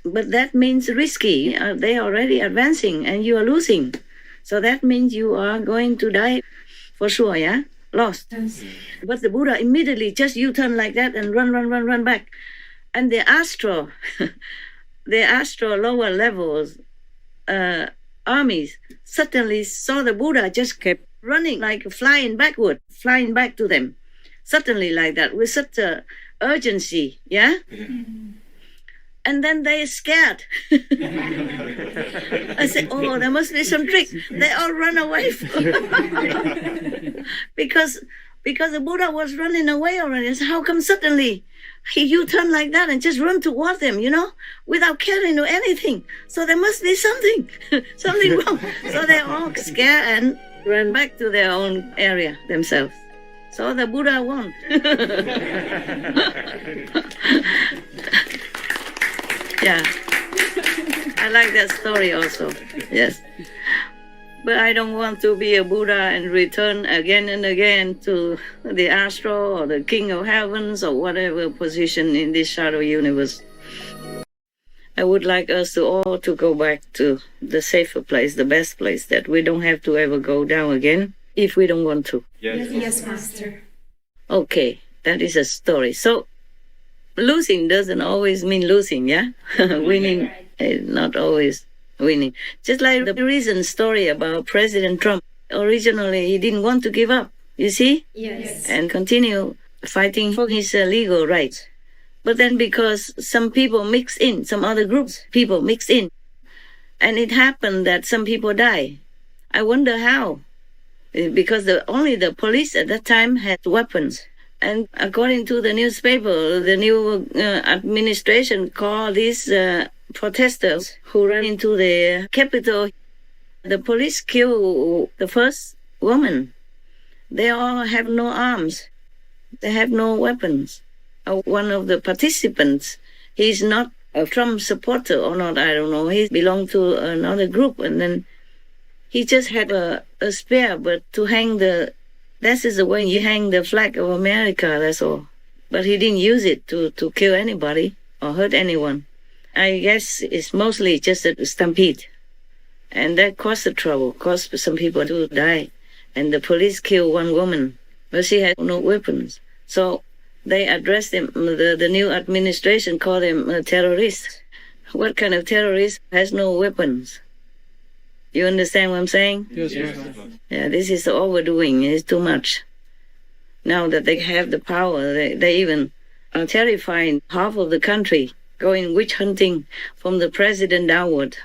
But that means risky. They are already advancing and you are losing. So that means you are going to die for sure, yeah? Lost. Yes. But the Buddha immediately just U-turn like that and run back. And the astral, the astral lower levels armies suddenly saw the Buddha just kept running like flying backward, flying back to them. Suddenly like that, with such a urgency, yeah? And then they scared. I said, oh, there must be some trick. They all run away. because the Buddha was running away already. So how come suddenly he U-turn like that and just run toward them, without caring or anything? So there must be something wrong. So they all scared and ran back to their own area themselves. So the Buddha won. Yeah, I like that story also. Yes. But I don't want to be a Buddha and return again and again to the astral or the king of heavens or whatever position in this shadow universe. I would like us to all to go back to the safer place, the best place, that we don't have to ever go down again if we don't want to. Yes, Master. Okay, that is a story. So losing doesn't always mean losing, yeah? Winning is not always winning. Just like the recent story about President Trump. Originally, he didn't want to give up, you see? Yes. And continue fighting for his legal rights. But then because some people mix in, some other groups, people mix in, and it happened that some people die. I wonder how. Because only the police at that time had weapons. And according to the newspaper, the new administration called these protesters who ran into the Capitol. The police killed the first woman. They all have no arms. They have no weapons. One of the participants, he's not a Trump supporter or not, I don't know. He belonged to another group, and then he just had a spear, but to hang that is the way you hang the flag of America, that's all. But he didn't use it to kill anybody or hurt anyone. I guess it's mostly just a stampede. And that caused the trouble, caused some people to die. And the police killed one woman, but she had no weapons. So they addressed them, the new administration called them terrorists. What kind of terrorist has no weapons? You understand what I'm saying? Yes, Master. Yeah, this is overdoing. It's too much. Now that they have the power, they even are terrifying half of the country, going witch hunting from the president downward.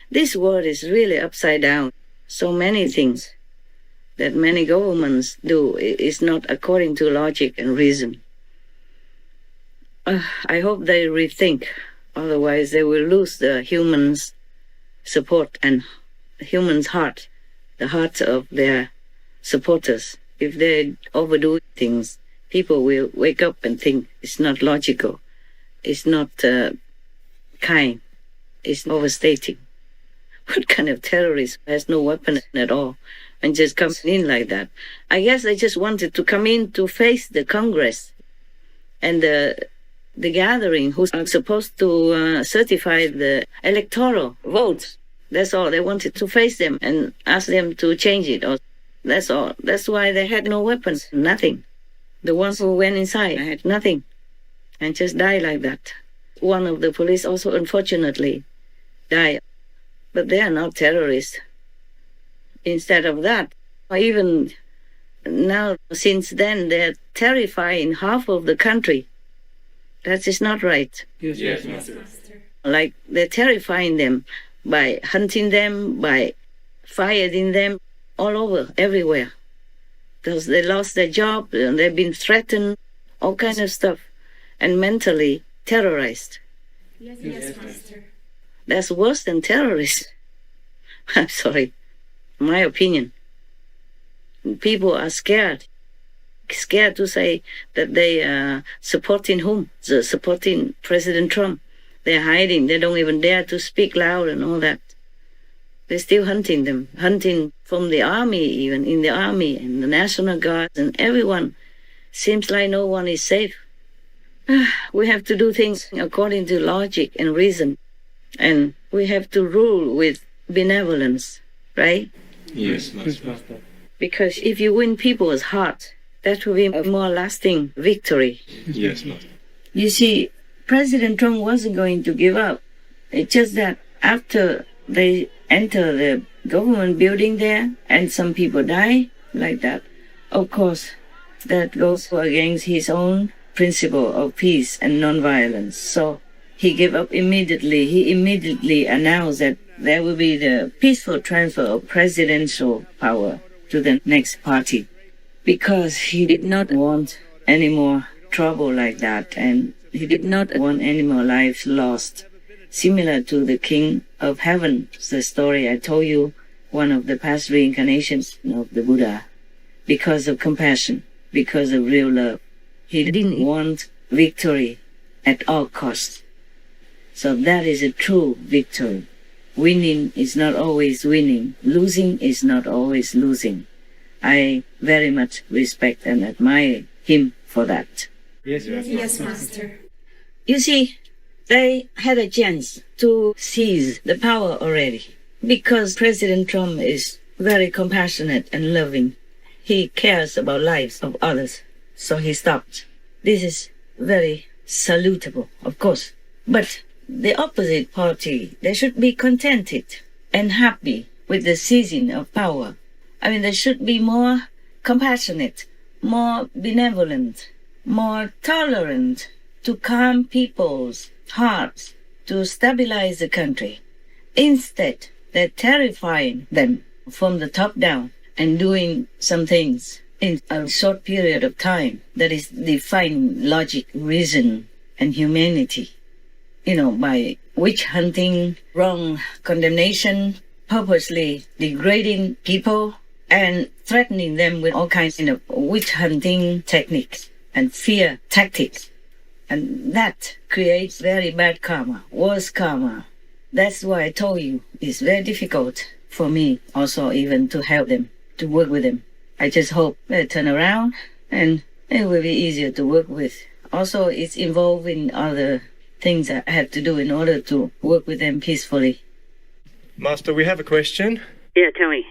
This world is really upside down. So many things that many governments do is not according to logic and reason. I hope they rethink. Otherwise, they will lose the humans' support and humans' heart, the hearts of their supporters. If they overdo things, people will wake up and think it's not logical, it's not kind, it's overstating. What kind of terrorist has no weapon at all and just comes in like that? I guess they just wanted to come in to face the Congress and the gathering who's supposed to certify the electoral votes. That's all. They wanted to face them and ask them to change it. That's all. That's why they had no weapons, nothing. The ones who went inside had nothing and just died like that. One of the police also, unfortunately, died. But they are not terrorists. Instead of that, or even now, since then, they're terrifying half of the country. That is not right. Yes, Yes, Master. Master. Like they're terrifying them by hunting them, by fired in them all over, everywhere. Because they lost their job, and they've been threatened, all kinds of stuff, and mentally terrorized. Yes, Master. That's worse than terrorists. I'm sorry. My opinion. People are scared to say that they are supporting whom? Supporting President Trump. They're hiding. They don't even dare to speak loud and all that. They're still hunting them, hunting from the army, even in the army and the National Guard and everyone. Seems like no one is safe. We have to do things according to logic and reason. And we have to rule with benevolence, right? Yes, Master. Master. Because if you win people's heart, that will be a more lasting victory. Yes, Master. You see, President Trump wasn't going to give up. It's just that after they enter the government building there and some people die like that, of course, that goes against his own principle of peace and nonviolence. So he gave up immediately. He immediately announced that there will be the peaceful transfer of presidential power to the next party, because he did not want any more trouble like that, and he did not want any more lives lost. Similar to the King of Heaven, the story I told you, one of the past reincarnations of the Buddha, because of compassion, because of real love. He didn't want victory at all costs. So that is a true victory. Winning is not always winning. Losing is not always losing. I very much respect and admire him for that. Yes, Master. You see, they had a chance to seize the power already, because President Trump is very compassionate and loving. He cares about lives of others, so he stopped. This is very salutable, of course. But the opposite party, they should be contented and happy with the seizing of power. I mean, they should be more compassionate, more benevolent, more tolerant, to calm people's hearts, to stabilize the country. Instead, they're terrifying them from the top down and doing some things in a short period of time that is defying logic, reason, and humanity. You know, by witch hunting, wrong condemnation, purposely degrading people, and threatening them with all kinds of witch hunting techniques and fear tactics. And that creates very bad karma, worse karma. That's why I told you it's very difficult for me also even to help them, to work with them. I just hope they turn around and it will be easier to work with. Also, it's involved in other things I have to do in order to work with them peacefully. Master, we have a question. Yeah, tell me.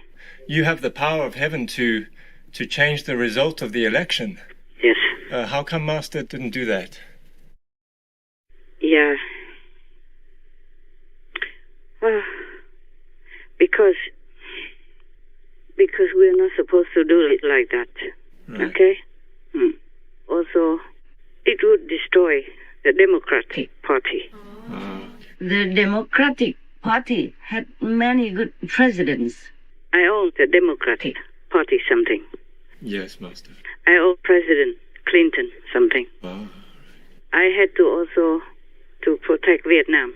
You have the power of heaven to change the result of the election. Yes. How come Master didn't do that? Yeah. Well, because we're not supposed to do it like that. Right. Okay? Also, it would destroy the Democratic Party. The Democratic Party had many good presidents. I owe the Democratic Party something. Yes, Master. I owe President Clinton something. I had to also to protect Vietnam,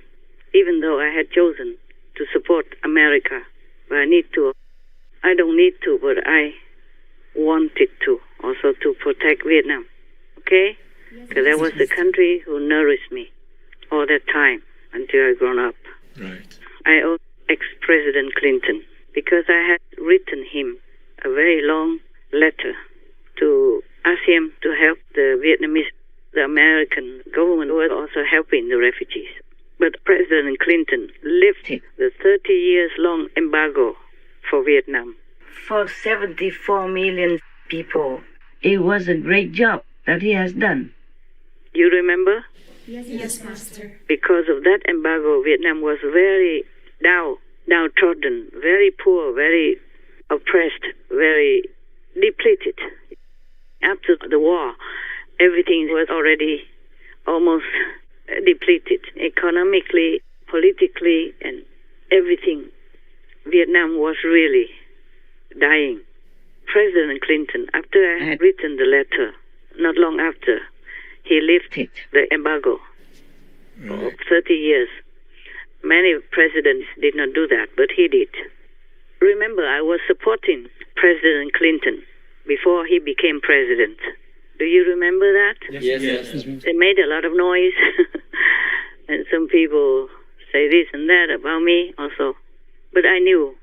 even though I had chosen to support America. But I don't need to, but I wanted to also to protect Vietnam. Okay? Because that was the country who nourished me all that time until I grown up. Right. I owe ex-President Clinton because I had written him a very long letter to ask him to help the Vietnamese. The American government was also helping the refugees. But President Clinton lifted the 30 years long embargo for Vietnam. For 74 million people. It was a great job that he has done. You remember? Yes, Master. Because of that embargo, Vietnam was very downtrodden, very poor, very oppressed, very depleted. After the war, everything was already almost depleted, economically, politically, and everything. Vietnam was really dying. President Clinton, after I had written the letter, not long after, he lifted the embargo of 30 years. Many presidents did not do that, but he did. Remember, I was supporting President Clinton before he became president. Do you remember that? Yes. They made a lot of noise. And some people say this and that about me also. But I knew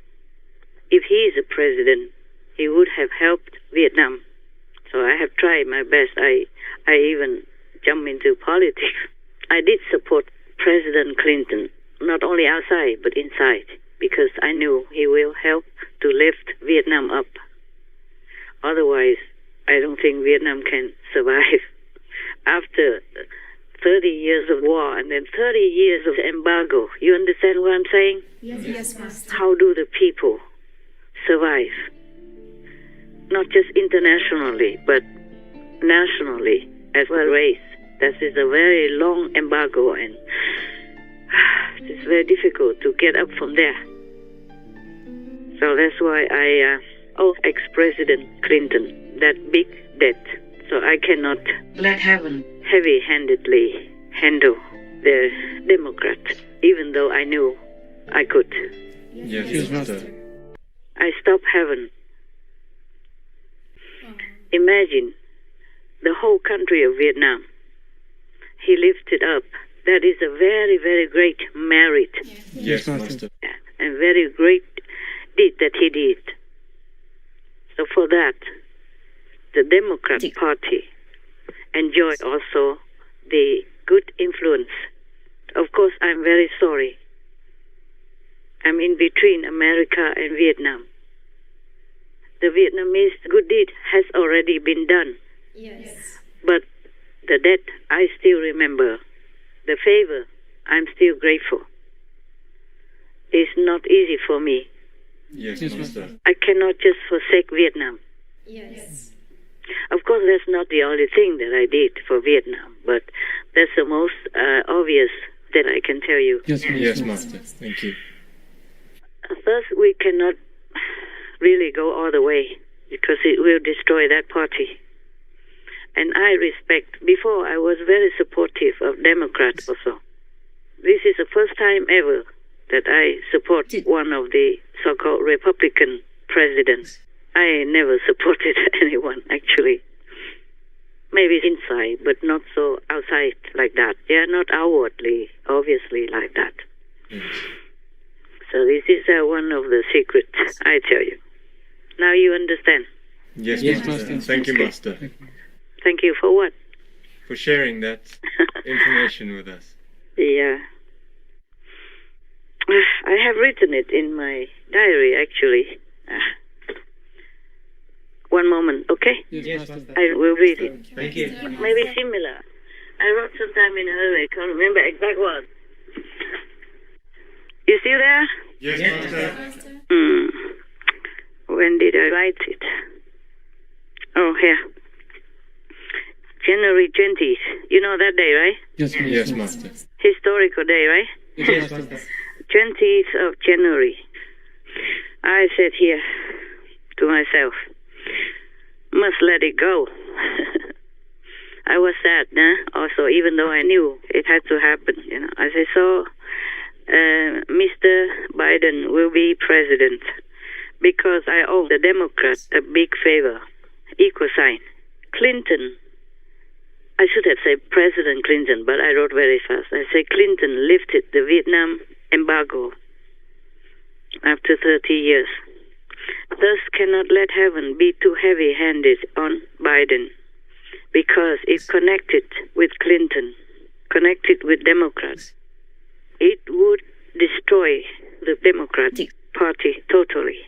if he is a president, he would have helped Vietnam. So I have tried my best. I even jumped into politics. I did support President Clinton, not only outside, but inside, because I knew he will help to lift Vietnam up. Otherwise, I don't think Vietnam can survive. After 30 years of war and then 30 years of embargo, you understand what I'm saying? Yes, Master. How do the people survive? Not just internationally, but nationally as well. Race. That is a very long embargo, and it's very difficult to get up from there. So that's why I owe ex-President Clinton that big debt. So I cannot let heaven heavy-handedly handle the Democrat, even though I knew I could. Yes, Master. I stopped heaven. Imagine the whole country of Vietnam. He lifted up. That is a very, very great merit. Yes, Master. And very great deed that he did. So for that, the Democratic Party enjoyed also the good influence. Of course, I'm very sorry. I'm in between America and Vietnam. The Vietnamese good deed has already been done. Yes. But the debt, I still remember. The favor, I'm still grateful. It's not easy for me. Yes, Master. I cannot just forsake Vietnam. Yes. Of course, that's not the only thing that I did for Vietnam, but that's the most obvious that I can tell you. Yes, Master. Thank you. First, we cannot really go all the way because it will destroy that party. And I respect, before I was very supportive of Democrats also. This is the first time ever that I support one of the so-called Republican presidents. I never supported anyone, actually. Maybe inside, but not so outside like that. Yeah, not outwardly, obviously like that. Yes. So this is one of the secrets, I tell you. Now you understand. Yes, Master. Thank you, Master, Thank you for what? for sharing that information with us. Yeah. I have written it in my diary, actually. One moment, okay? Yes, Master. I will read it. Thank you. Maybe similar. I wrote sometime in a hurry. I can't remember exact words. You still there? Yes, Master. When did I write it? Oh, here. January 20th. You know that day, right? Yes, Master. Historical day, right? Yes, Master. 20th of January. I said here to myself, must let it go. I was sad, also, even though I knew it had to happen, As I saw, Mr. Biden will be president because I owe the Democrats a big favor. Equal sign. Clinton, I should have said President Clinton, but I wrote very fast. I said Clinton lifted the Vietnam embargo after 30 years. Thus cannot let heaven be too heavy-handed on Biden because it connected with Clinton, connected with Democrats. It would destroy the Democratic Party totally.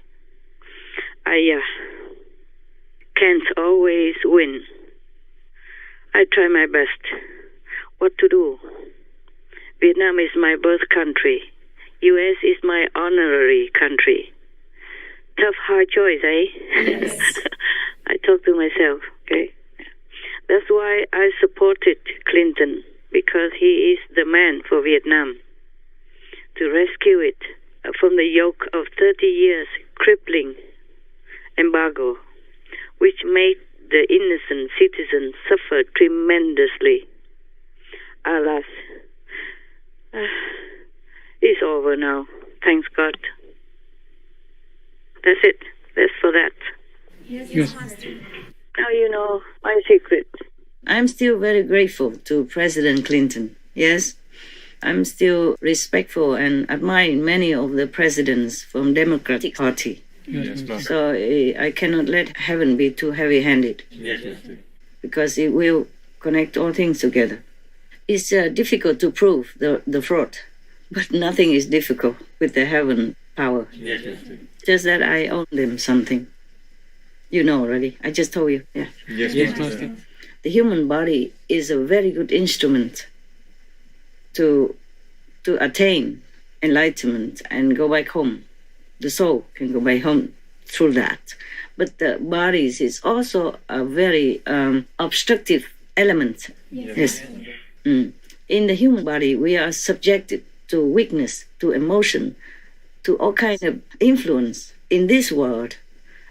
I can't always win. I try my best. What to do? Vietnam is my birth country. U.S. is my honorary country. Tough, hard choice, eh? Yes. I talk to myself, okay? That's why I supported Clinton, because he is the man for Vietnam, to rescue it from the yoke of 30 years crippling embargo, which made the innocent citizens suffer tremendously. Alas, it's over now. Thanks God. That's it. That's for that. Yes, Master. Now you know my secret. I'm still very grateful to President Clinton. Yes, I'm still respectful and admire many of the presidents from Democratic Party. Yes, Master. So I cannot let heaven be too heavy-handed, Yes, Master. because it will connect all things together. It's difficult to prove the fraud, but nothing is difficult with the heaven power. Yes, Master. Just that I owe them something. You know already. I just told you. Yeah. Yes, Master. The human body is a very good instrument to attain enlightenment and go back home. The soul can go back home through that. But the bodies is also a very obstructive element. Yes. In the human body, we are subjected to weakness, to emotion, to all kinds of influence in this world,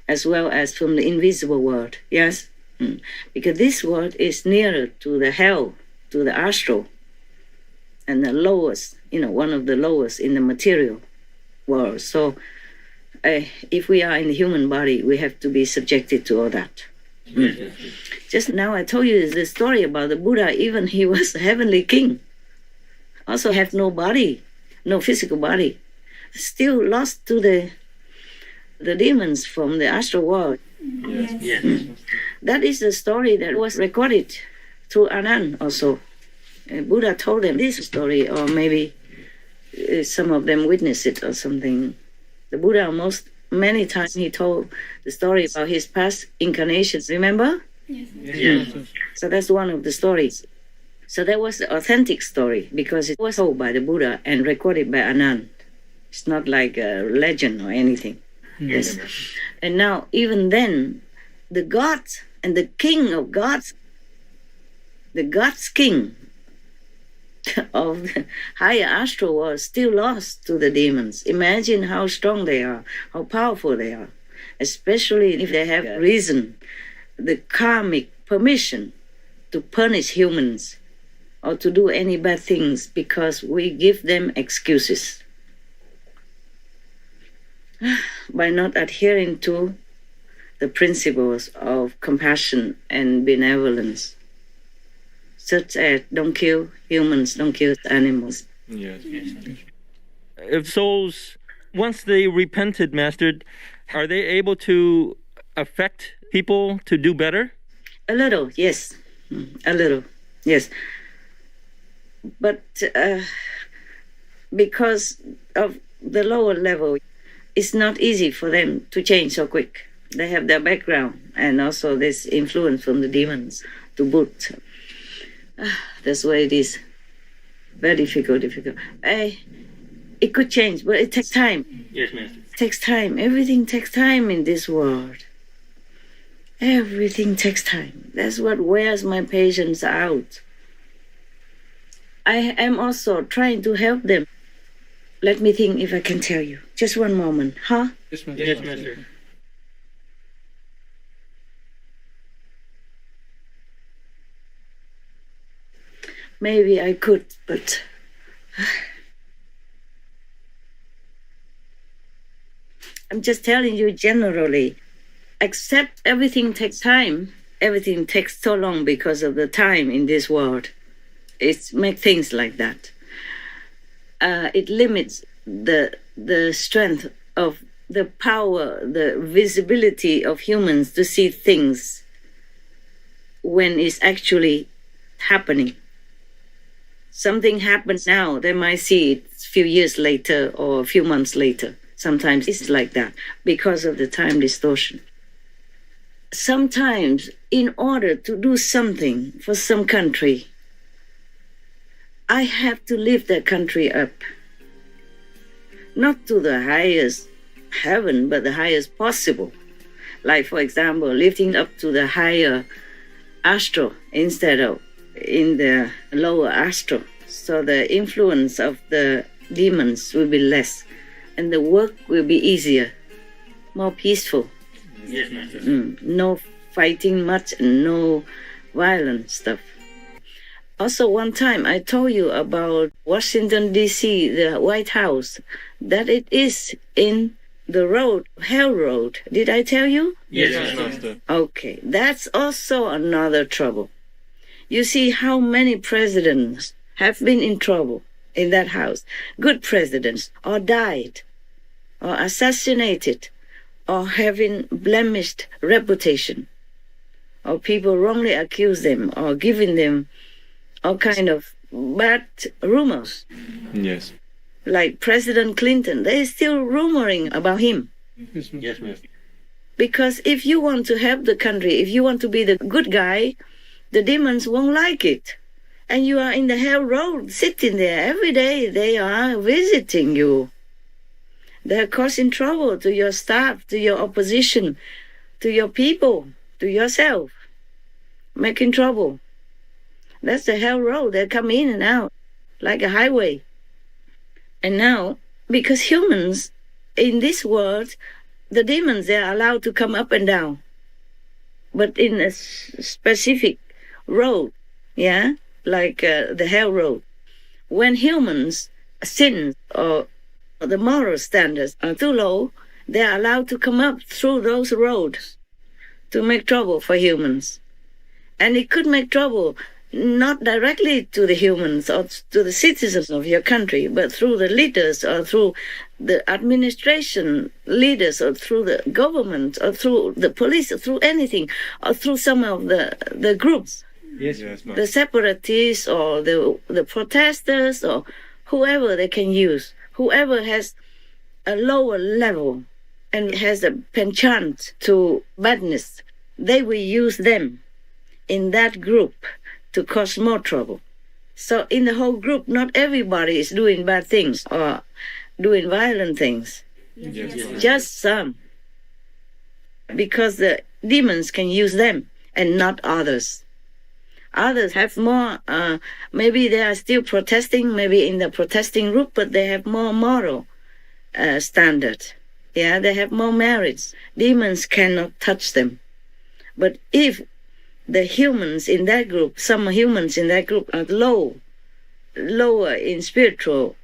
as well as from the invisible world. Yes? Because this world is nearer to the hell, to the astral, and the lowest, one of the lowest in the material world. So if we are in the human body, we have to be subjected to all that. Just now I told you the story about the Buddha. Even he was a heavenly king, also have no body, no physical body, still lost to the demons from the astral world. That is the story that was recorded through Anand also. Buddha told them this story, or maybe some of them witnessed it or something. The Buddha many times he told the story about his past incarnations, remember? Yes. So that's one of the stories. So that was the authentic story because it was told by the Buddha and recorded by Anand. It's not like a legend or anything. Yes. And now, even then, the gods and the king of gods, the gods king of the higher astral world, still lost to the demons. Imagine how strong they are, how powerful they are, especially if they have reason, the karmic permission to punish humans or to do any bad things because we give them excuses by not adhering to the principles of compassion and benevolence, such as don't kill humans, don't kill animals. Yes. If souls, once they repented, Master, are they able to affect people to do better? A little, yes. A little, yes. But because of the lower level, it's not easy for them to change so quick. They have their background and also this influence from the demons to boot. That's why it is. Very difficult. It could change, but it takes time. Yes, Master. It takes time. Everything takes time in this world. Everything takes time. That's what wears my patience out. I am also trying to help them. Let me think if I can tell you. Just one moment, huh? Yes, Master. Maybe I could, but I'm just telling you generally. Except everything takes time. Everything takes so long because of the time in this world. It makes things like that. It limits the strength of the power, the visibility of humans to see things when it's actually happening. Something happens now, they might see it a few years later or a few months later. Sometimes it's like that because of the time distortion. Sometimes, in order to do something for some country, I have to lift that country up. Not to the highest heaven, but the highest possible. Like, for example, lifting up to the higher astral instead of in the lower astral. So the influence of the demons will be less. and the work will be easier, more peaceful. Yes, Master. No fighting much and no violent stuff. Also, one time I told you about Washington, D.C., the White House, that it is in the road, Hell Road. Did I tell you? Yes, Master. Okay, that's also another trouble. You see how many presidents have been in trouble in that house. Good presidents, or died, or assassinated, or having blemished reputation, or people wrongly accuse them, or giving them all kind of bad rumors. Yes. Like President Clinton, they're still rumoring about him. Yes, Master. Because if you want to help the country, if you want to be the good guy, the demons won't like it. And you are in the hell road, sitting there every day. They are visiting you. They're causing trouble to your staff, to your opposition, to your people, to yourself. Making trouble. That's the hell road. They come in and out like a highway. And now, because humans in this world, the demons, they are allowed to come up and down. But in a specific road, yeah, like the hell road. When humans sin or the moral standards are too low, they are allowed to come up through those roads to make trouble for humans. And it could make trouble not directly to the humans or to the citizens of your country, but through the leaders or through the administration leaders or through the government or through the police or through anything or through some of the groups. Yes, The separatists or the protesters or whoever they can use, whoever has a lower level and has a penchant to badness, they will use them in that group to cause more trouble. So in the whole group, not everybody is doing bad things or doing violent things. Just some. Because the demons can use them and not others. Others have more, maybe they are still protesting, maybe in the protesting group, but they have more moral standard. Yeah, they have more merits. Demons cannot touch them. But if the humans in that group, some humans in that group are lower in spiritual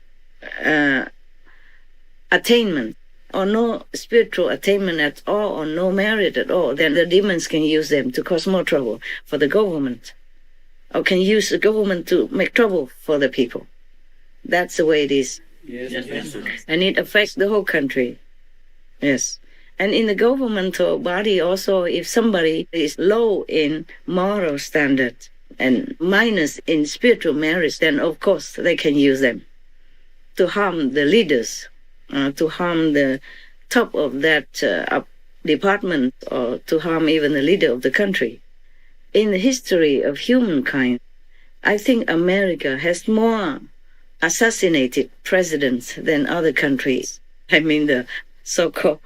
attainment, or no spiritual attainment at all, or no merit at all, then the demons can use them to cause more trouble for the government, or can use the government to make trouble for the people. That's the way it is. Yes. And it affects the whole country. Yes. And in the governmental body also, if somebody is low in moral standard and minus in spiritual merit, then of course they can use them to harm the leaders, to harm the top of that department, or to harm even the leader of the country. In the history of humankind, I think America has more assassinated presidents than other countries. I mean the so-called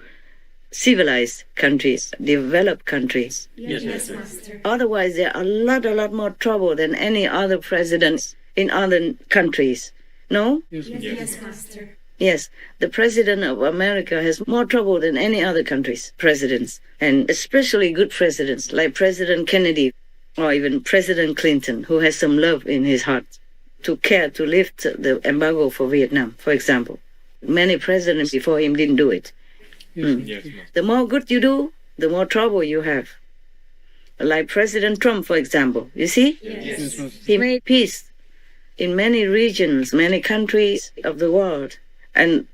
civilized countries, developed countries. Yes, Master. Otherwise, there are a lot more trouble than any other presidents in other countries. No? Yes, Master. Yes, the president of America has more trouble than any other country's presidents, and especially good presidents like President Kennedy or even President Clinton, who has some love in his heart to care to lift the embargo for Vietnam, for example. Many presidents before him didn't do it. Yes, The more good you do, the more trouble you have. Like President Trump, for example. You see? Yes. He made peace in many regions, many countries of the world. And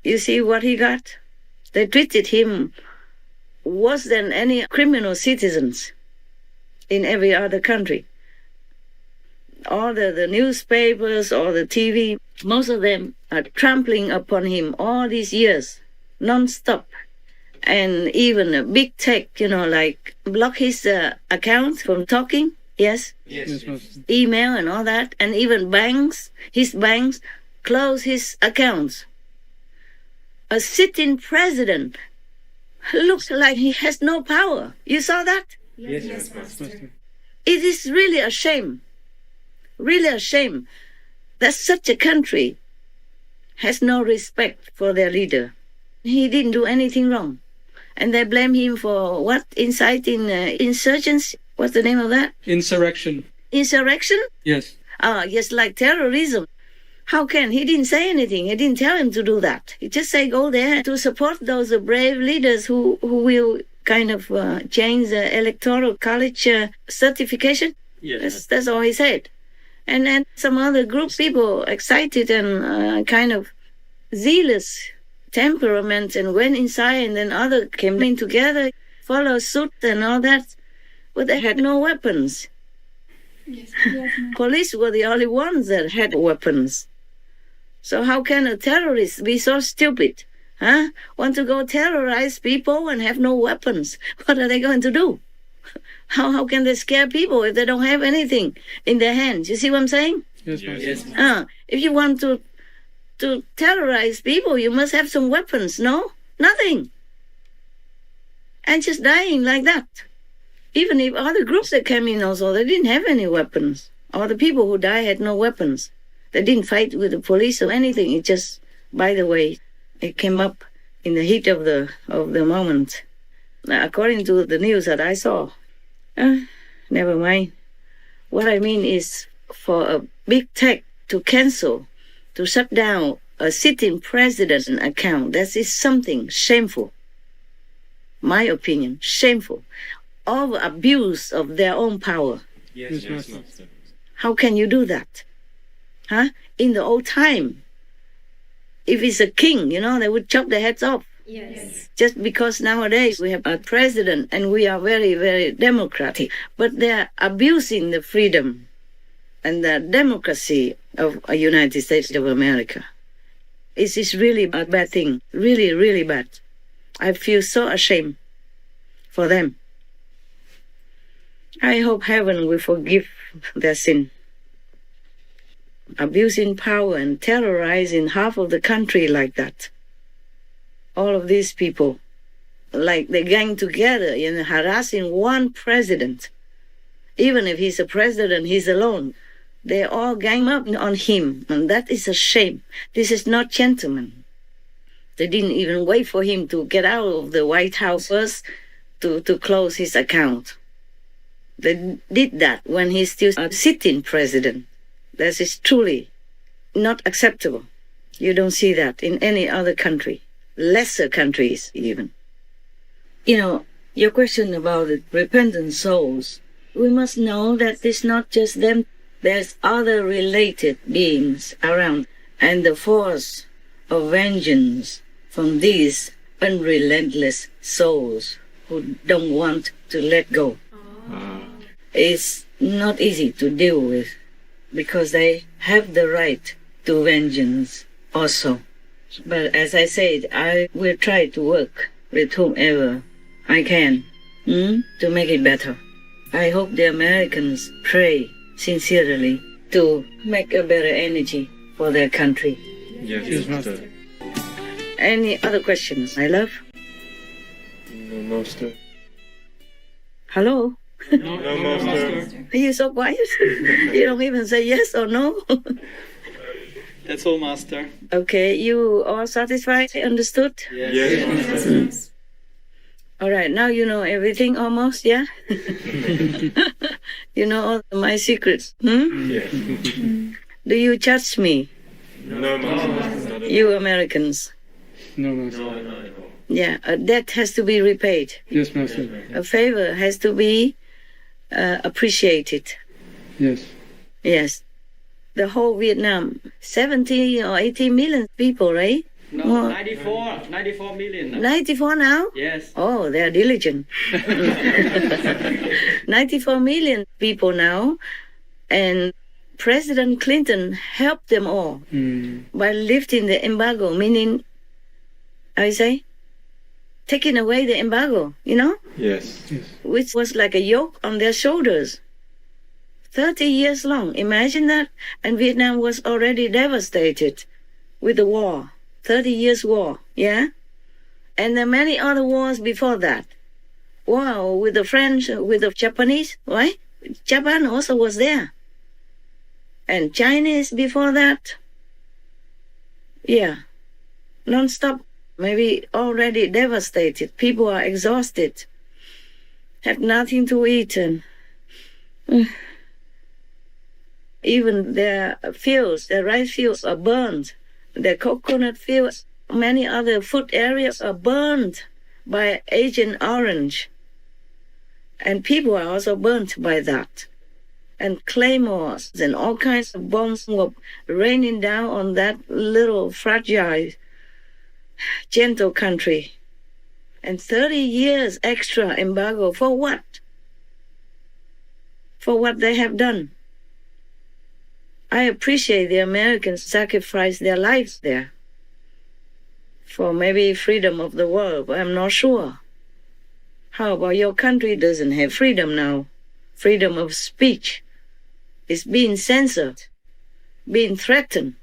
you see what he got? They treated him worse than any criminal citizens in every other country. All the newspapers or the TV, most of them are trampling upon him all these years, non-stop. And even a big tech, like block his account from talking, yes? Yes. Email and all that, and even his banks close his accounts. A sitting president looks like he has no power. You saw that? Yes, Master. It is really a shame. Really a shame that such a country has no respect for their leader. He didn't do anything wrong. And they blame him for what? Inciting insurgents? What's the name of that? Insurrection. Insurrection? Yes. Yes, like terrorism. How can? He didn't say anything. He didn't tell him to do that. He just say go there to support those brave leaders who will kind of change the electoral college certification. Yes. That's all he said. And then some other group people excited and kind of zealous temperament and went inside, and then other came in together, followed suit and all that. But they had no weapons. Yes. Police were the only ones that had weapons. So how can a terrorist be so stupid? Huh? Want to go terrorize people and have no weapons? What are they going to do? How can they scare people if they don't have anything in their hands? You see what I'm saying? Yes, Master. Yes. If you want to terrorize people, you must have some weapons. No? Nothing. And just dying like that. Even if other groups that came in also, they didn't have any weapons. Or the people who died had no weapons. They didn't fight with the police or anything. It just, by the way, it came up in the heat of the moment. Now, according to the news that I saw. Never mind. What I mean is for a big tech to cancel, to shut down a sitting president account, that is something shameful. My opinion, shameful. Over abuse of their own power. Yes, Master. How can you do that? Huh? In the old time, if it's a king, they would chop their heads off. Yes. Just because nowadays we have a president and we are very, very democratic, but they're abusing the freedom and the democracy of the United States of America. It is really a bad thing, really, really bad. I feel so ashamed for them. I hope heaven will forgive their sin. Abusing power and terrorizing half of the country like that. All of these people, like they gang together and harassing one president. Even if he's a president, he's alone. They all gang up on him, and that is a shame. This is not gentlemen. They didn't even wait for him to get out of the White House first to close his account. They did that when he's still a sitting president. That is truly not acceptable. You don't see that in any other country. Lesser countries even. Your question about the repentant souls, we must know that it's not just them. There's other related beings around, and the force of vengeance from these unrelentless souls who don't want to let go is not easy to deal with, because they have the right to vengeance also. But as I said, I will try to work with whomever I can to make it better. I hope the Americans pray sincerely to make a better energy for their country. Yes, Master. Any other questions, my love? No, Master. Hello? No, Master. Are you so quiet? You don't even say yes or no? That's all, Master. Okay, you all satisfied? Understood? Yes, Master. All right, now you know everything almost, yeah? You know all my secrets. Yes. Do you judge me, No, Master. you Americans? No, Master. Yeah, a debt has to be repaid. Yes, Master. A favor has to be appreciated. Yes. Yes. The whole Vietnam, 70 or 80 million people, right? No, More. 94 million. 94 now? Yes. Oh, they're diligent. 94 million people now. And President Clinton helped them all by lifting the embargo, meaning, I say, taking away the embargo, Yes. which was like a yoke on their shoulders. 30 years long, imagine that. And Vietnam was already devastated with the war. 30 years war, yeah? And there are many other wars before that. War with the French, with the Japanese, right? Japan also was there. And Chinese before that. Yeah, non-stop, maybe already devastated. People are exhausted, have nothing to eat, and even their fields, their rice fields are burned. Their coconut fields, many other food areas are burned by Agent Orange. And people are also burnt by that. And claymores and all kinds of bombs were raining down on that little fragile, gentle country. And 30 years extra embargo for what? For what they have done. I appreciate the Americans sacrificed their lives there for maybe freedom of the world, but I'm not sure. How about your country doesn't have freedom now? Freedom of speech is being censored, being threatened.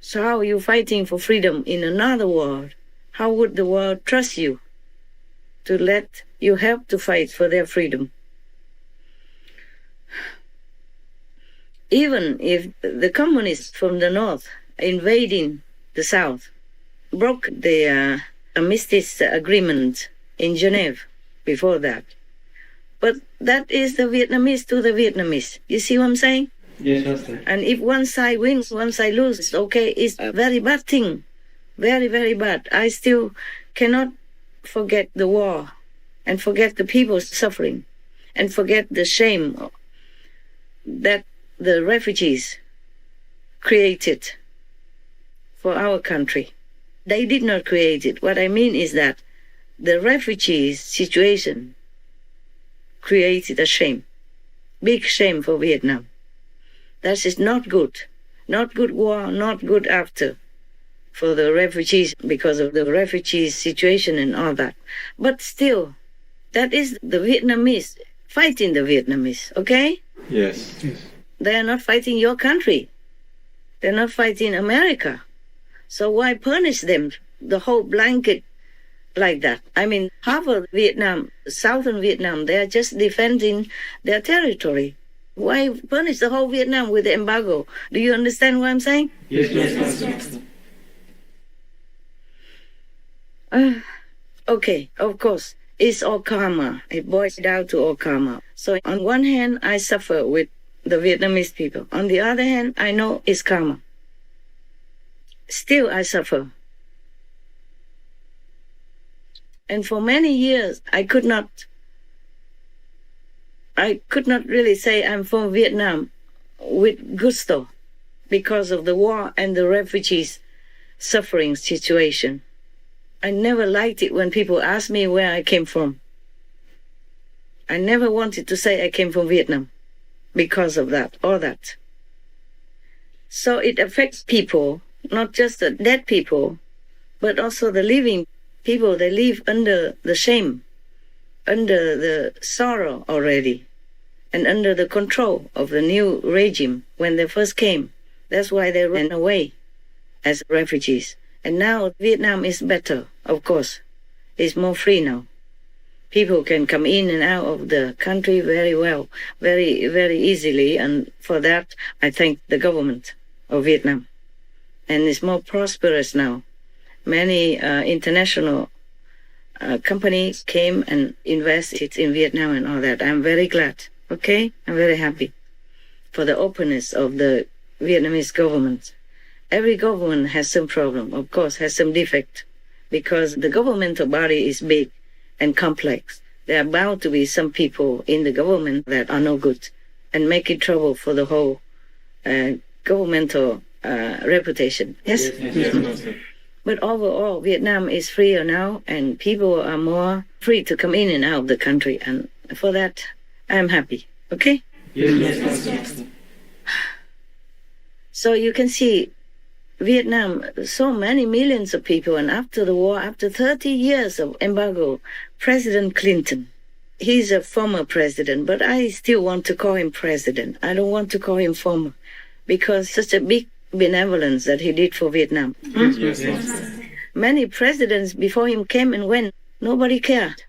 So how are you fighting for freedom in another world? How would the world trust you to let you help to fight for their freedom? Even if the communists from the north invading the south broke the armistice agreement in Geneva before that. But that is the Vietnamese to the Vietnamese. You see what I'm saying? Yes, Master. And if one side wins, one side loses, okay, it's a very bad thing. Very, very bad. I still cannot forget the war and forget the people's suffering and forget the shame that the refugees created for our country. They did not create it. What I mean is that the refugees situation created a shame, big shame for Vietnam. That is not good. Not good war, not good after for the refugees because of the refugees situation and all that. But still, that is the Vietnamese fighting the Vietnamese, okay? Yes. They are not fighting your country. They're not fighting America. So why punish them, the whole blanket like that? I mean, half of Vietnam, southern Vietnam, they are just defending their territory. Why punish the whole Vietnam with the embargo? Do you understand what I'm saying? Yes. Okay, of course, it's all karma. It boils down to all karma. So on one hand, I suffer with the Vietnamese people. On the other hand, I know it's karma. Still, I suffer. And for many years, I could not really say I'm from Vietnam with gusto because of the war and the refugees suffering situation. I never liked it when people asked me where I came from. I never wanted to say I came from Vietnam because of that or that. So it affects people, not just the dead people, but also the living people. They live under the shame, under the sorrow already, and under the control of the new regime when they first came. That's why they ran away as refugees. And now Vietnam is better, of course. It's more free now. People can come in and out of the country very well, very, very easily. And for that, I thank the government of Vietnam. And it's more prosperous now. Many international companies came and invested in Vietnam and all that. I'm very glad, okay? I'm very happy for the openness of the Vietnamese government. Every government has some problem, of course, has some defect, because the governmental body is big and complex. There are bound to be some people in the government that are no good and making trouble for the whole governmental reputation. Yes? Yes. But overall, Vietnam is freer now, and people are more free to come in and out of the country. And for that, I'm happy. Okay? Yes. So you can see, Vietnam, so many millions of people, and after the war, after 30 years of embargo, President Clinton, he's a former president, but I still want to call him president. I don't want to call him former, because such a big benevolence that he did for Vietnam. Yes. Many presidents before him came and went. Nobody cared.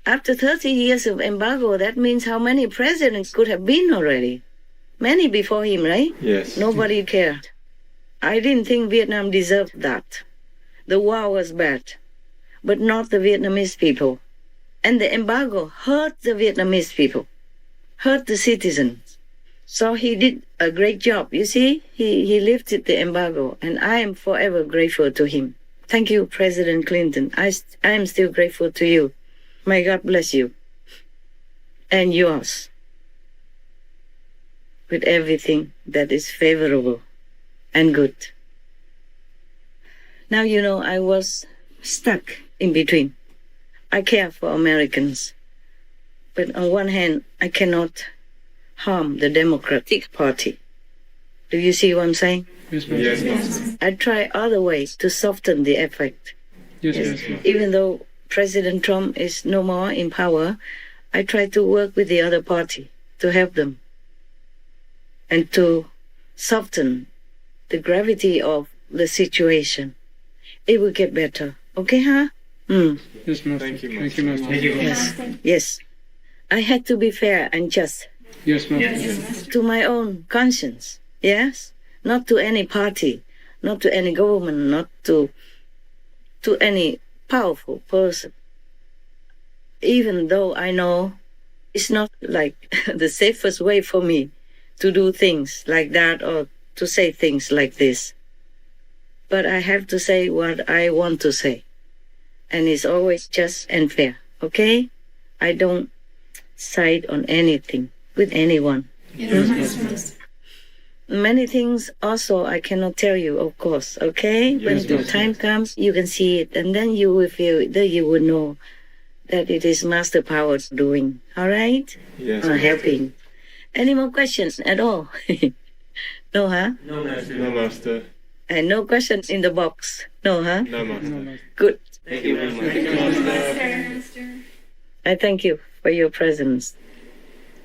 After 30 years of embargo, that means how many presidents could have been already? Many before him, right? Yes. Nobody cared. I didn't think Vietnam deserved that. The war was bad, but not the Vietnamese people. And the embargo hurt the Vietnamese people, hurt the citizens. So he did a great job. You see, he lifted the embargo, and I am forever grateful to him. Thank you, President Clinton. I am still grateful to you. May God bless you and yours with everything that is favorable and good. Now, you know, I was stuck in between. I care for Americans, but on one hand, I cannot harm the Democratic Party. Do you see what I'm saying? Yes, ma'am. Yes, Master. I try other ways to soften the effect. Yes, ma'am. Even though President Trump is no more in power, I try to work with the other party to help them and to soften the gravity of the situation. It will get better. Okay, huh? Yes, Master. Thank you, Thank you, Master. Yes. Yes. I had to be fair and just Yes, Master. to my own conscience. Yes? Not to any party, not to any government, not to any powerful person. Even though I know it's not like the safest way for me to do things like that or to say things like this. But I have to say what I want to say. And it's always just and fair, okay? I don't side on anything with anyone. Many things also I cannot tell you, of course, okay? When the time comes, you can see it, and then you will feel that you will know that it is Master Power doing, all right? Yes. Helping. Any more questions at all? No, huh? No, Master. And no questions in the box? No, huh? No, Master. Good. Thank you very much. I thank you for your presence.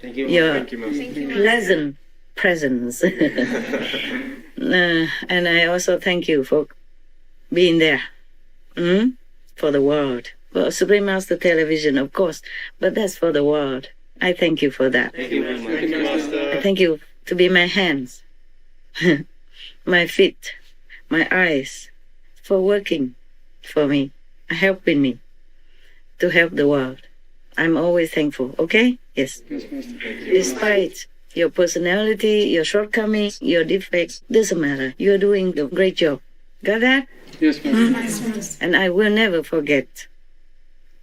Thank you. Your Thank you, Master. pleasant presence. And I also thank you for being there for the world. For Supreme Master Television, of course, but that's for the world. I thank you for that. Thank you very much. Thank you, Master. I thank you to be my hands, my feet, my eyes, for working for me, helping me to help the world. I'm always thankful, okay? Yes. Despite your personality, your shortcomings, your defects, doesn't matter. You're doing a great job. Got that? Yes, Master. And I will never forget.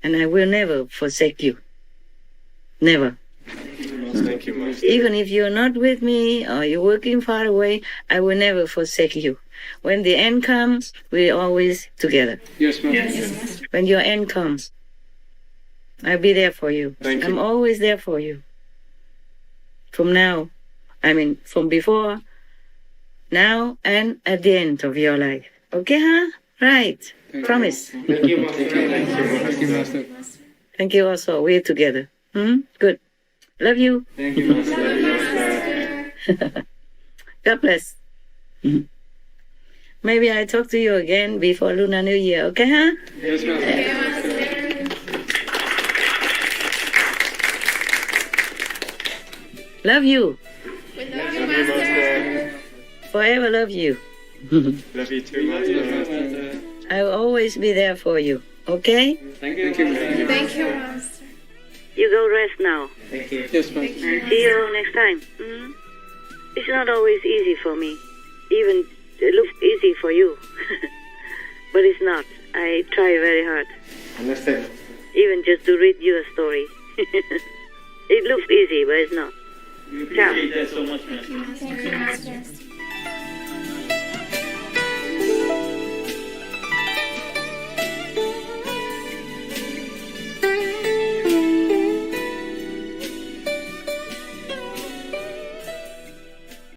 And I will never forsake you. Never. Thank you, Master. Even if you're not with me or you're working far away, I will never forsake you. When the end comes, we're always together. Yes, Master. When your end comes, I'll be there for you. Thank you. I'm always there for you. From now, from before, now, and at the end of your life. Okay, huh? Right. Promise. Thank you, Master. Thank you, Master. Thank you also. We're together. Good. Love you. Thank you, Master. God bless. Maybe I talk to you again before Lunar New Year. Okay, huh? Yes, Master. Love you. Love you, Master. Forever love you. Love you too, Master. I will always be there for you. Okay? Thank you. Thank you, Master. You go rest now. Thank you. Yes, Master. See you next time. It's not always easy for me. Even it looks easy for you. But it's not. I try very hard. Understand. Even just to read you a story. It looks easy, but it's not. We appreciate that so much, Master. Thank you, Master.